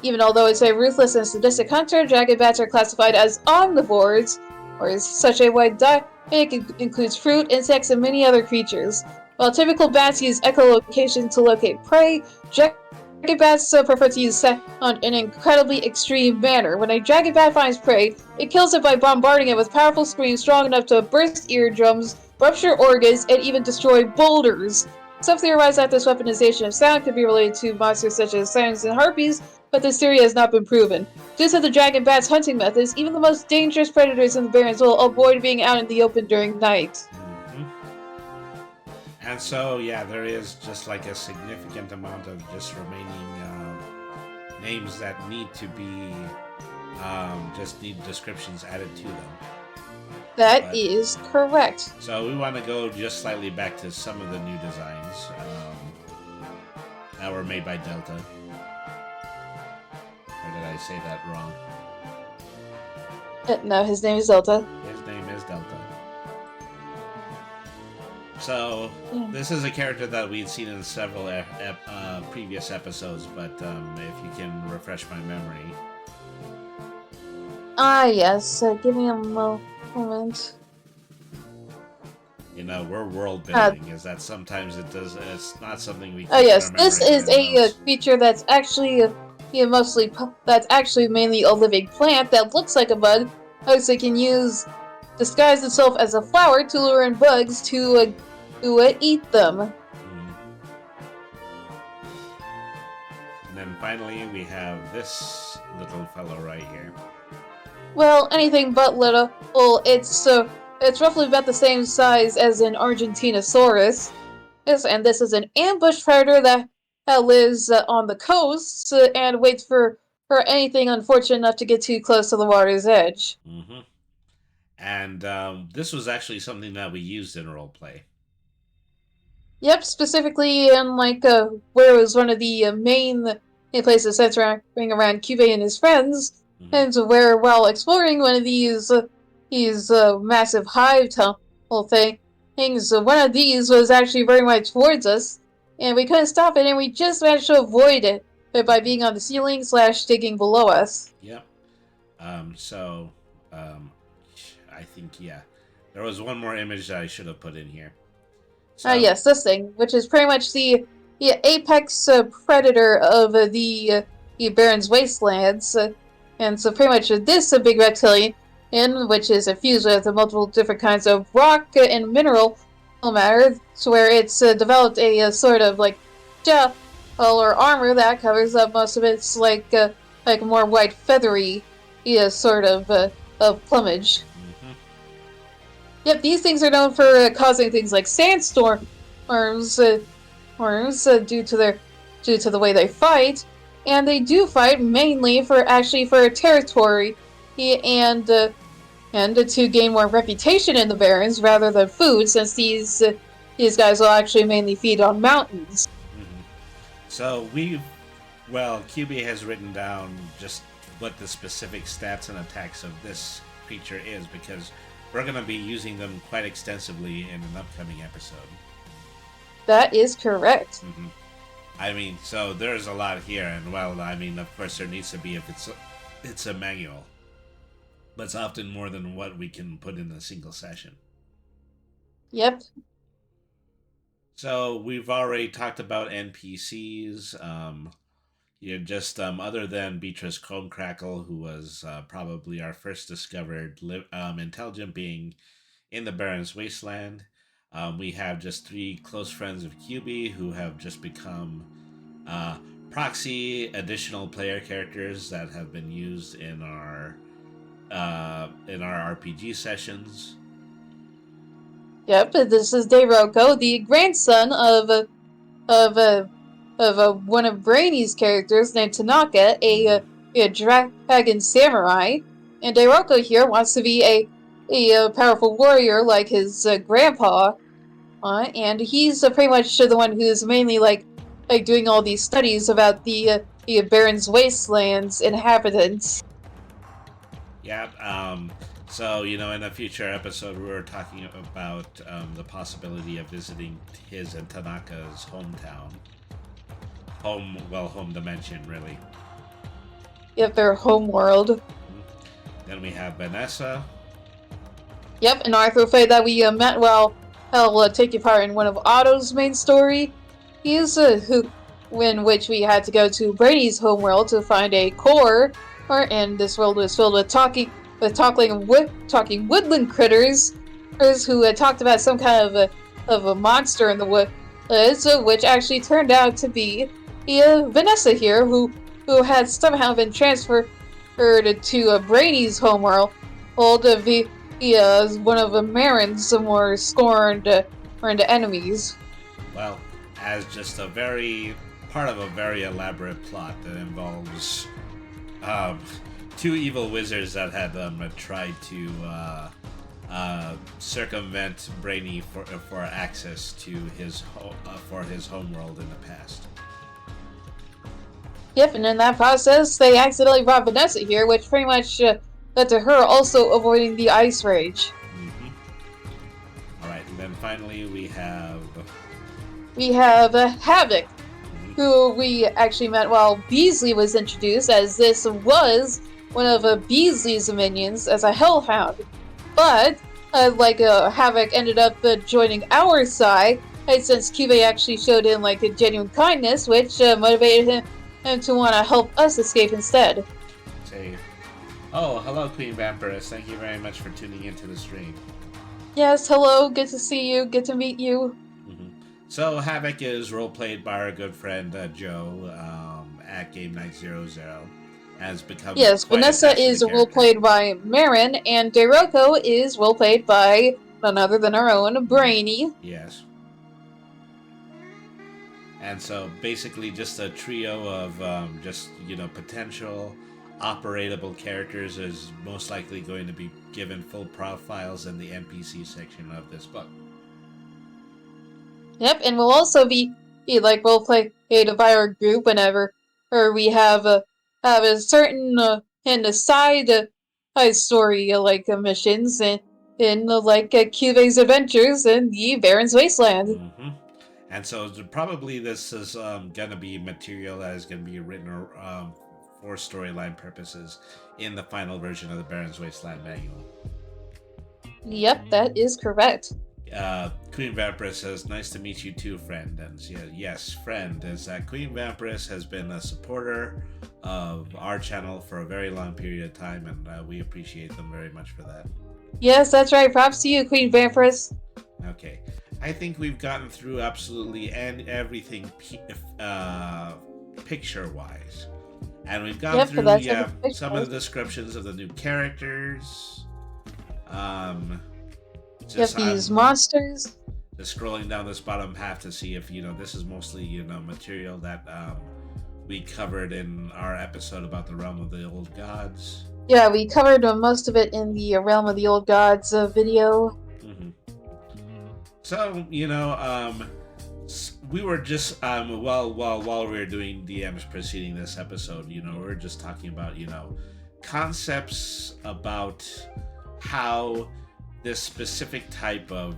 Even although it's a ruthless and sadistic hunter, dragon bats are classified as omnivores, or as such a wide diet includes fruit, insects, and many other creatures. While typical bats use echolocation to locate prey, dragon bats prefer to use sound in an incredibly extreme manner. When a dragon bat finds prey, it kills it by bombarding it with powerful screams strong enough to burst eardrums, rupture organs, and even destroy boulders. Some theorize that this weaponization of sound could be related to monsters such as sirens and harpies, but this theory has not been proven. Due to the dragon bat's hunting methods, even the most dangerous predators in the Barrens will avoid being out in the open during night. Mhm. And so, yeah, there is just like a significant amount of just remaining names that need to be just need descriptions added to them. That is correct. So we want to go just slightly back to some of the new designs that were made by Delta. Or did I say that wrong? No, his name is Delta. His name is Delta. So, this is a character that we'd seen in several previous episodes, but if you can refresh my memory. Yes. Give me a moment. You know, we're world building. Is that sometimes it's not something we. Oh yes, remember this is in a notes. creature that's actually that's actually mainly a living plant that looks like a bug. Also, can disguise itself as a flower to lure in bugs to eat them. And then finally, we have this little fellow right here. Well, anything but little. It's roughly about the same size as an Argentinosaurus. Yes, and this is an ambush predator that lives on the coast and waits for anything unfortunate enough to get too close to the water's edge. Mm-hmm. And this was actually something that we used in roleplay. Yep, specifically in where it was one of the main places centering around Cube and his friends, and where while exploring one of these massive hive tunnel things, one of these was actually very much towards us, and we couldn't stop it, and we just managed to avoid it by being on the ceiling / digging below us. Yep. I think, yeah. There was one more image that I should have put in here. So, Yes, this thing, which is pretty much the apex predator of the Barron's Wastelands. And so pretty much this big reptilian, which is infused with multiple different kinds of rock and mineral matter, to where it's developed a sort of gel or armor that covers up most of its more white feathery sort of plumage. Yep, these things are known for causing things like sandstorms due to the way they fight, and they do fight mainly for territory and to gain more reputation in the Barrens rather than food, since these guys will actually mainly feed on mountains. So QB has written down just what the specific stats and attacks of this creature is, because we're going to be using them quite extensively in an upcoming episode. That is correct. I mean, so there's a lot here, and of course there needs to be if it's a manual. But it's often more than what we can put in a single session. Yep. So we've already talked about NPCs. Other than Beatrice Crackle, who was probably our first discovered intelligent being in the Barrens Wasteland. We have just 3 close friends of QB who have just become proxy additional player characters that have been used in our RPG sessions. Yep, this is Dairoko, the grandson of one of Brainy's characters named Tanaka, a dragon samurai. And Dairoko here wants to be a powerful warrior like his grandpa, and he's pretty much the one who's mainly doing all these studies about the Barrens Wastelands inhabitants. Yeah. So in a future episode, we were talking about the possibility of visiting his and Tanaka's hometown. Home dimension, really. their home world. Then we have Vanessa. Yep, an arthrophage that we met while taking part in one of Otto's main story. He's in which we had to go to Brady's homeworld to find a core, and this world was filled with talking woodland critters, who had talked about some kind of a monster in the woods, which actually turned out to be Vanessa here, who had somehow been transferred to Brady's homeworld, via one of Marin's more scorned enemies. Well, as just part of a very elaborate plot that involves two evil wizards that had tried to circumvent Brainy for access to his homeworld in the past. Yep, and in that process, they accidentally brought Vanessa here, which pretty much led to her also avoiding the ice rage. All right, and then finally we have Havoc, who we actually met while Beasley was introduced, as this was one of Beasley's minions as a hellhound. But Havoc ended up joining our side, since Cube actually showed him a genuine kindness, which motivated him to want to help us escape instead. say, "Oh, hello, Queen Vampiress. Thank you very much for tuning into the stream." Yes, hello, good to see you, good to meet you. So Havoc is roleplayed by our good friend Joe at Game Night 00. Has become Yes, quite a Vanessa passionate is character. role-played by Marin, and Deiroko is role-played by none other than our own Brainy. Yes. And so basically just a trio of potential operatable characters is most likely going to be given full profiles in the NPC section of this book. Yep, and we'll also be role-played by our group whenever we have a certain in the side story missions in Cube's adventures in the Barron's Wasteland. And so probably this is going to be material that is going to be written for storyline purposes in the final version of the Barron's Wasteland manual. Yep, that is correct. Queen Vampiress says, "Nice to meet you too, friend." And yes, friend, is that Queen Vampiress has been a supporter of our channel for a very long period of time, and we appreciate them very much for that. Yes, that's right. Props to you, Queen Vampiress. Okay, I think we've gotten through absolutely everything picture-wise, and we've gone through some of the descriptions of the new characters. These monsters. Just scrolling down this bottom half to see if this is mostly material that we covered in our episode about the Realm of the Old Gods. Yeah, we covered most of it in the Realm of the Old Gods video. So we were just while we were doing DMs preceding this episode, we were just talking about concepts about how this specific type of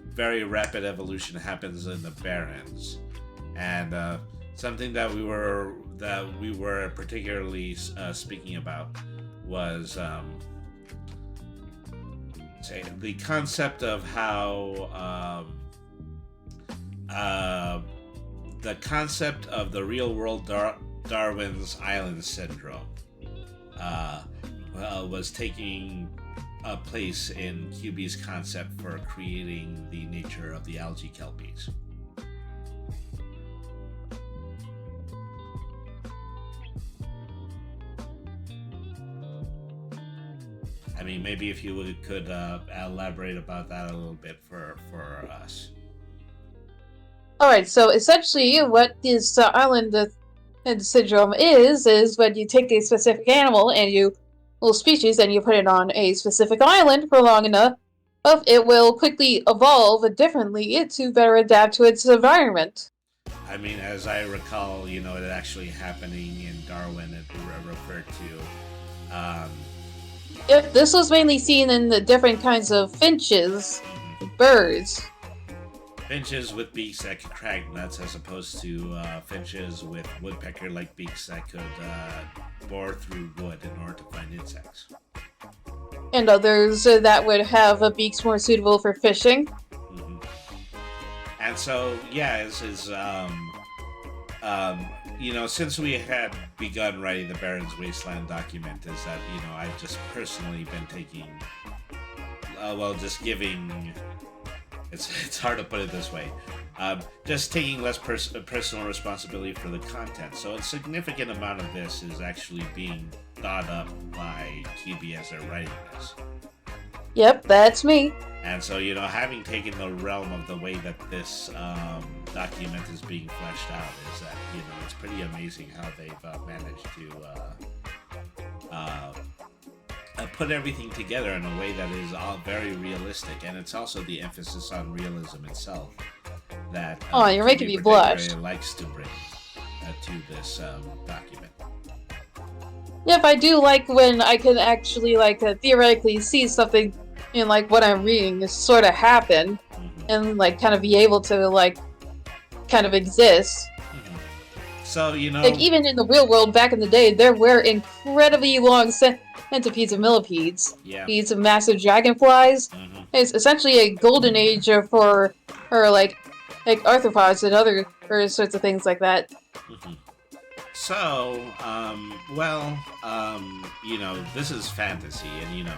very rapid evolution happens in the Barrens, and something that we were particularly speaking about was the concept of how the concept of the real world Darwin's Island syndrome was taking a place in QB's concept for creating the nature of the algae kelpies. I mean, maybe if you could elaborate about that a little bit for us. Alright, so essentially what this island syndrome is when you take a specific animal and you species and you put it on a specific island for long enough, it will quickly evolve differently to better adapt to its environment. I mean, as I recall, it actually happening in Darwin, it referred to. This was mainly seen in the different kinds of finches, birds. finches with beaks that could crack nuts, as opposed to finches with woodpecker-like beaks that could bore through wood in order to find insects. And others that would have beaks more suitable for fishing. Hmm. And so, yeah, since we had begun writing the Barron's Wasteland document, is that, I've just personally been taking, just giving, it's hard to put it this way, just taking less personal responsibility for the content. So a significant amount of this is actually being thought up by QB as they're writing this. Yep, that's me. And so, having taken the realm of the way that this document is being fleshed out, is that, it's pretty amazing how they've managed to put everything together in a way that is all very realistic. And it's also the emphasis on realism itself that you're making me QB blush. particularly likes to bring to this document. Yep, I do like when I can actually, theoretically see something in, what I'm reading sort of happen, and, kind of be able to, kind of exist. Mm-hmm. So, even in the real world back in the day, there were incredibly long centipedes and millipedes. Yeah. These massive dragonflies. Mm-hmm. It's essentially a golden age for arthropods and other sorts of things like that. Mm-hmm. So, this is fantasy, and,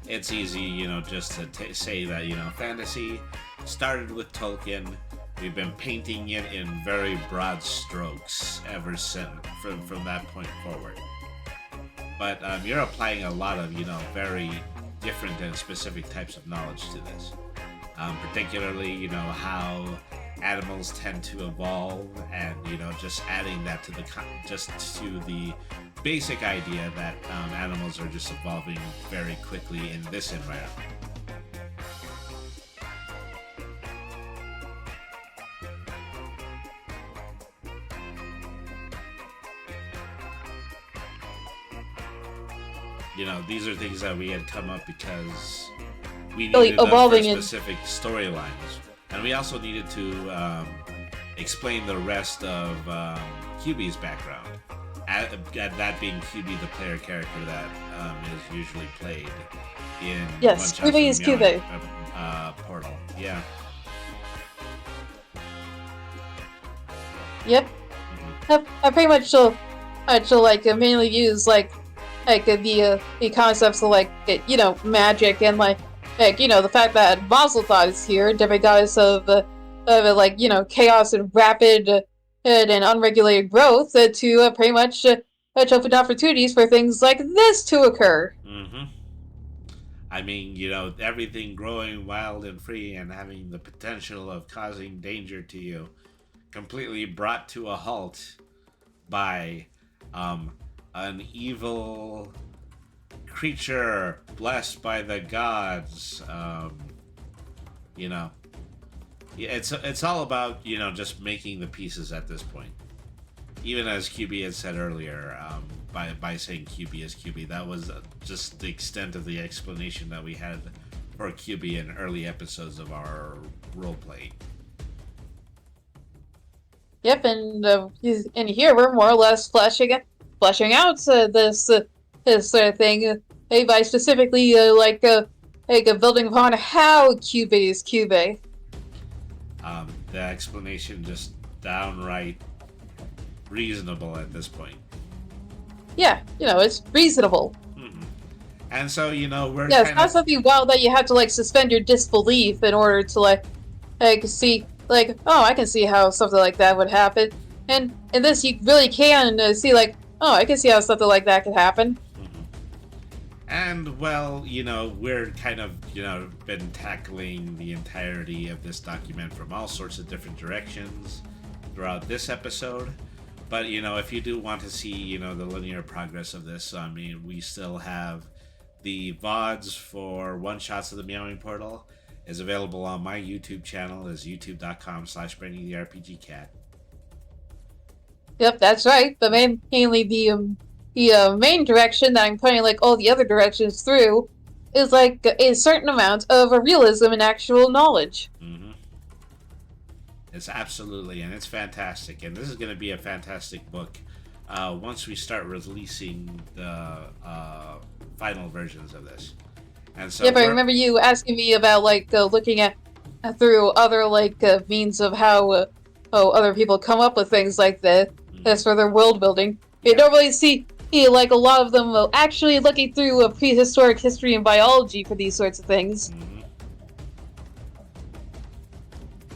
it's easy, just to say that, fantasy started with Tolkien. We've been painting it in very broad strokes ever since, from that point forward. But you're applying a lot of, very different and specific types of knowledge to this. Particularly, how animals tend to evolve, and just adding that to the basic idea that animals are just evolving very quickly in this environment. These are things that we had come up because we needed them for specific storylines. And we also needed to explain the rest of QB's background. That being QB, the player character that is usually played in Yes, QB is QB. Portal. Yeah. Yep. Mm-hmm. I pretty much mainly use the concepts of magic and the fact that Mazelthot is here, demigoddess of chaos and rapid and unregulated growth, to pretty much open opportunities for things like this to occur. Mm-hmm. I mean, everything growing wild and free and having the potential of causing danger to you, completely brought to a halt by an evil creature blessed by the gods. It's all about just making the pieces at this point. Even as QB had said earlier, by saying QB is QB, that was just the extent of the explanation that we had for QB in early episodes of our role playing. Yep, and here we're more or less fleshing out this sort of thing by specifically building upon how QB is QB. The explanation just downright reasonable at this point. Yeah, it's reasonable. Mm-hmm. And so we're it's not something wild that you have to suspend your disbelief in order to see I can see how something like that would happen, and in this you really can see I can see how something like that could happen. And, we're kind of, been tackling the entirety of this document from all sorts of different directions throughout this episode. But, if you do want to see, the linear progress of this, I mean, we still have the VODs for one-shots of the Meowing Portal is available on my YouTube channel as youtube.com/BrainingTheRPGCat. Yep, that's right. The mainly the main direction that I'm putting all the other directions through is a certain amount of realism and actual knowledge. Mm-hmm. It's absolutely, and it's fantastic. And this is going to be a fantastic book once we start releasing the final versions of this. And so, Yeah, but I remember you asking me about like looking at through other like means of how other people come up with things like this. That's for their world building. You don't really see like a lot of them actually looking through prehistoric history and biology for these sorts of things.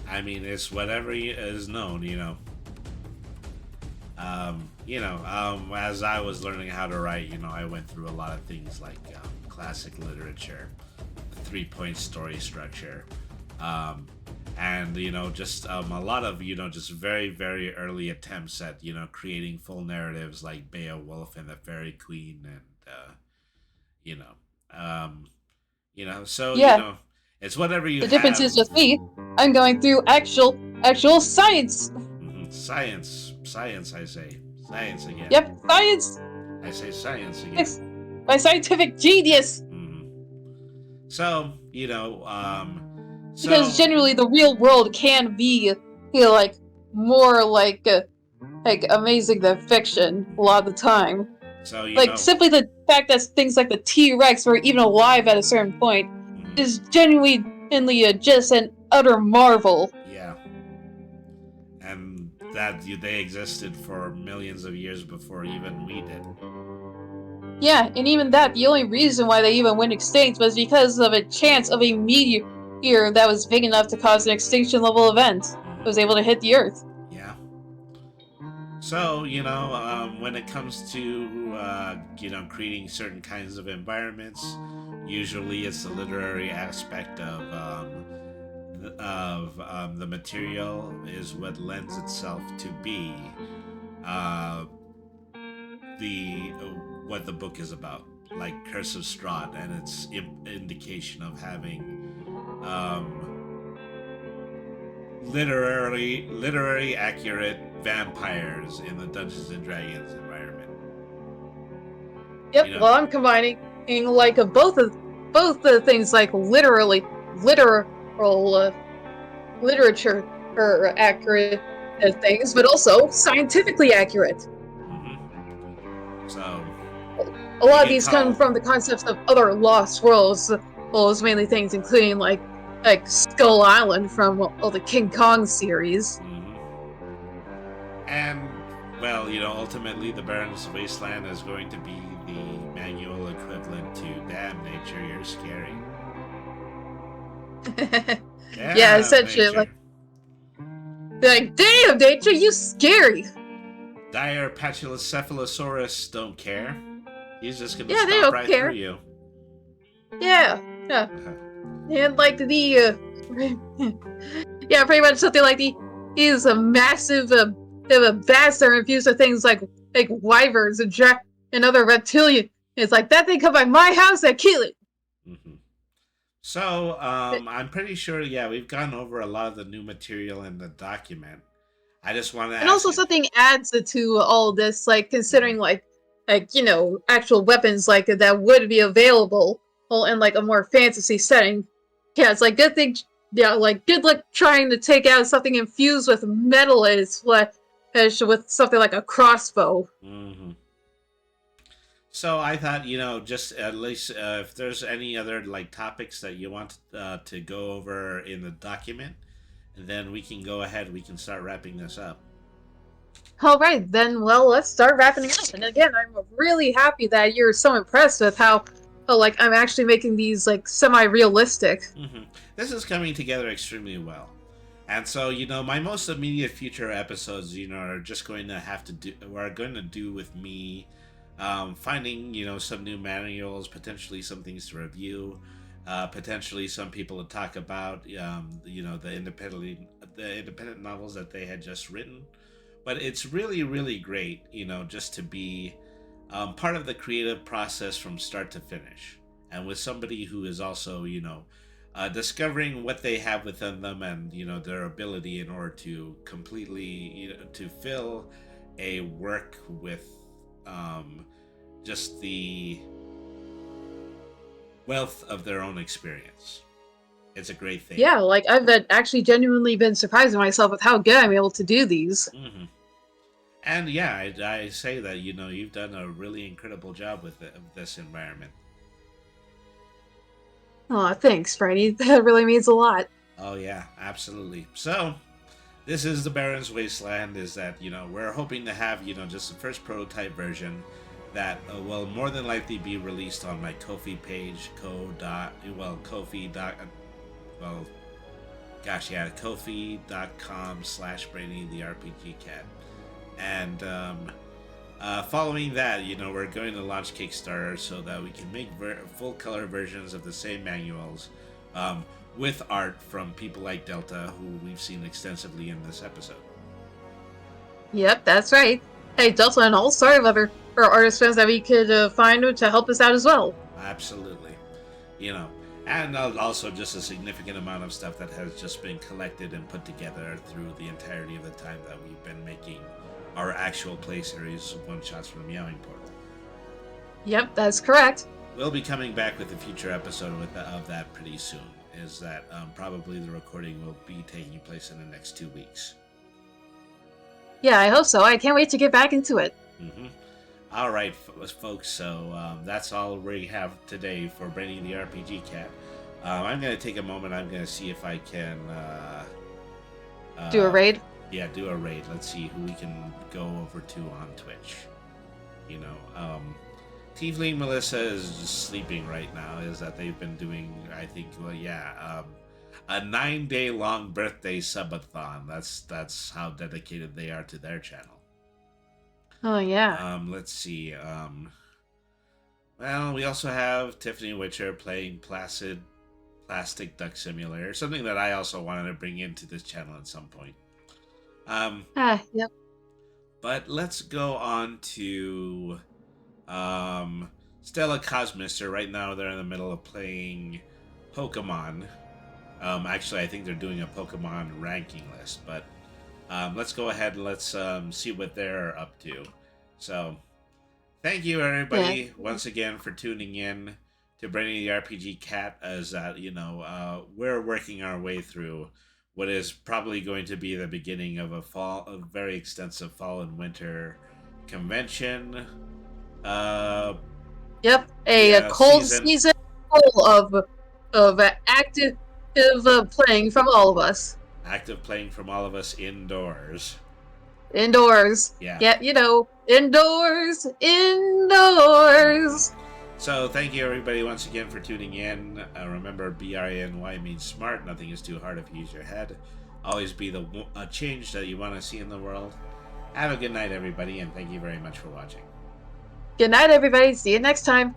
I mean, it's whatever is known, as I was learning how to write, I went through a lot of things like classic literature, 3-point story structure, and just a lot of just very, very early attempts at creating full narratives like Beowulf and the Fairy Queen, and so Yeah. it's whatever you The have. difference is with me, I'm going through actual science. Science, I say. Science again. Yep, science. I say science again. It's my scientific genius. So, Because generally the real world can be, like, more like amazing than fiction a lot of the time. So, simply the fact that things like the T-Rex were even alive at a certain point is genuinely just an utter marvel. Yeah. And that they existed for millions of years before even we did. Yeah, and even that, the only reason why they even went extinct was because of a chance of a meteor that was big enough to cause an extinction level event. It was able to hit the Earth. Yeah. So, when it comes to, creating certain kinds of environments, usually it's the literary aspect of the material is what lends itself to be what the book is about, like Curse of Strahd and its indication of having literary accurate vampires in the Dungeons and Dragons environment. Yep, well, I'm combining like both the things like literal literature or accurate things, but also scientifically accurate. So a lot of these come from the concepts of other lost worlds. Well, it's mainly things including like Skull Island from the King Kong series. And well, ultimately the Barron's Wasteland is going to be the manual equivalent to Damn Nature, You're Scary. Yeah, essentially like damn nature, you scary. Dire Patulocephalosaurus don't care. He's just gonna they stop don't right care. through you. Yeah. And like the yeah, pretty much something like he's a massive bastard infused with things like wyverns and other reptilian. It's like that thing come by my house, I kill it. So, I'm pretty sure, we've gone over a lot of the new material in the document. I just want to and also something adds to all this, like considering actual weapons like that would be available in like a more fantasy setting. Yeah, it's like good thing. Yeah, like good luck trying to take out something infused with metal as with something like a crossbow. So I thought, just at least if there's any other like topics that you want to go over in the document, then we can go ahead. We can start wrapping this up. All right, then. Well, let's start wrapping it up. And again, I'm really happy that you're so impressed with how, I'm actually making these semi-realistic. This is coming together extremely well. And so, my most immediate future episodes, are just going to do with me finding, some new manuals, potentially some things to review, potentially some people to talk about, the independent novels that they had just written. But it's really, really great, just to be part of the creative process from start to finish. And with somebody who is also, discovering what they have within them and, their ability in order to completely, to fill a work with just the wealth of their own experience. It's a great thing. Yeah, like I've actually genuinely been surprising myself with how good I'm able to do these. Hmm. And yeah, I say that you've done a really incredible job with this environment. Oh, thanks, Franny. That really means a lot. Oh yeah, absolutely. So this is the Barron's Wasteland. Is that we're hoping to have just the first prototype version that will more than likely be released on my Ko-fi page, Ko-fi dot well gosh yeah Ko-fi.com/Brainy the RPG Cat. And following that, we're going to launch Kickstarter so that we can make full color versions of the same manuals, with art from people like Delta, who we've seen extensively in this episode. Yep, that's right. Hey, Delta and all sorry of other artist friends that we could find to help us out as well. Absolutely. And also just a significant amount of stuff that has just been collected and put together through the entirety of the time that we've been making our actual play series of one-shots from the Meowing Portal. Yep, that's correct. We'll be coming back with a future episode of that pretty soon. Is that probably the recording will be taking place in the next 2 weeks. Yeah, I hope so. I can't wait to get back into it. Mm-hmm. All right, folks. So that's all we have today for Brainy the RPG Cat. I'm going to take a moment. I'm going to see if I can Do a raid? Yeah, do a raid. Let's see who we can go over to on Twitch. Tiefling Melissa is just sleeping right now. Is that they've been doing, I think, a 9-day-long birthday subathon. That's how dedicated they are to their channel. Oh, yeah. Let's see. Well, we also have Tiffany Witcher playing Plastic Duck Simulator, something that I also wanted to bring into this channel at some point. Yep. But let's go on to Stella Cosmister. Right now they're in the middle of playing Pokemon. Actually, I think they're doing a Pokemon ranking list, but let's go ahead and let's see what they're up to. So, thank you everybody once again for tuning in to Brainy the RPG Cat. As we're working our way through what is probably going to be the beginning of a very extensive fall and winter convention. Yep, a cold season full of active playing from all of us. Active playing from all of us indoors. Indoors. Yeah. Yeah, indoors. So thank you everybody once again for tuning in. Remember, BRNY means smart. Nothing is too hard if you use your head. Always be a change that you want to see in the world. Have a good night, everybody, and thank you very much for watching. Good night, everybody. See you next time.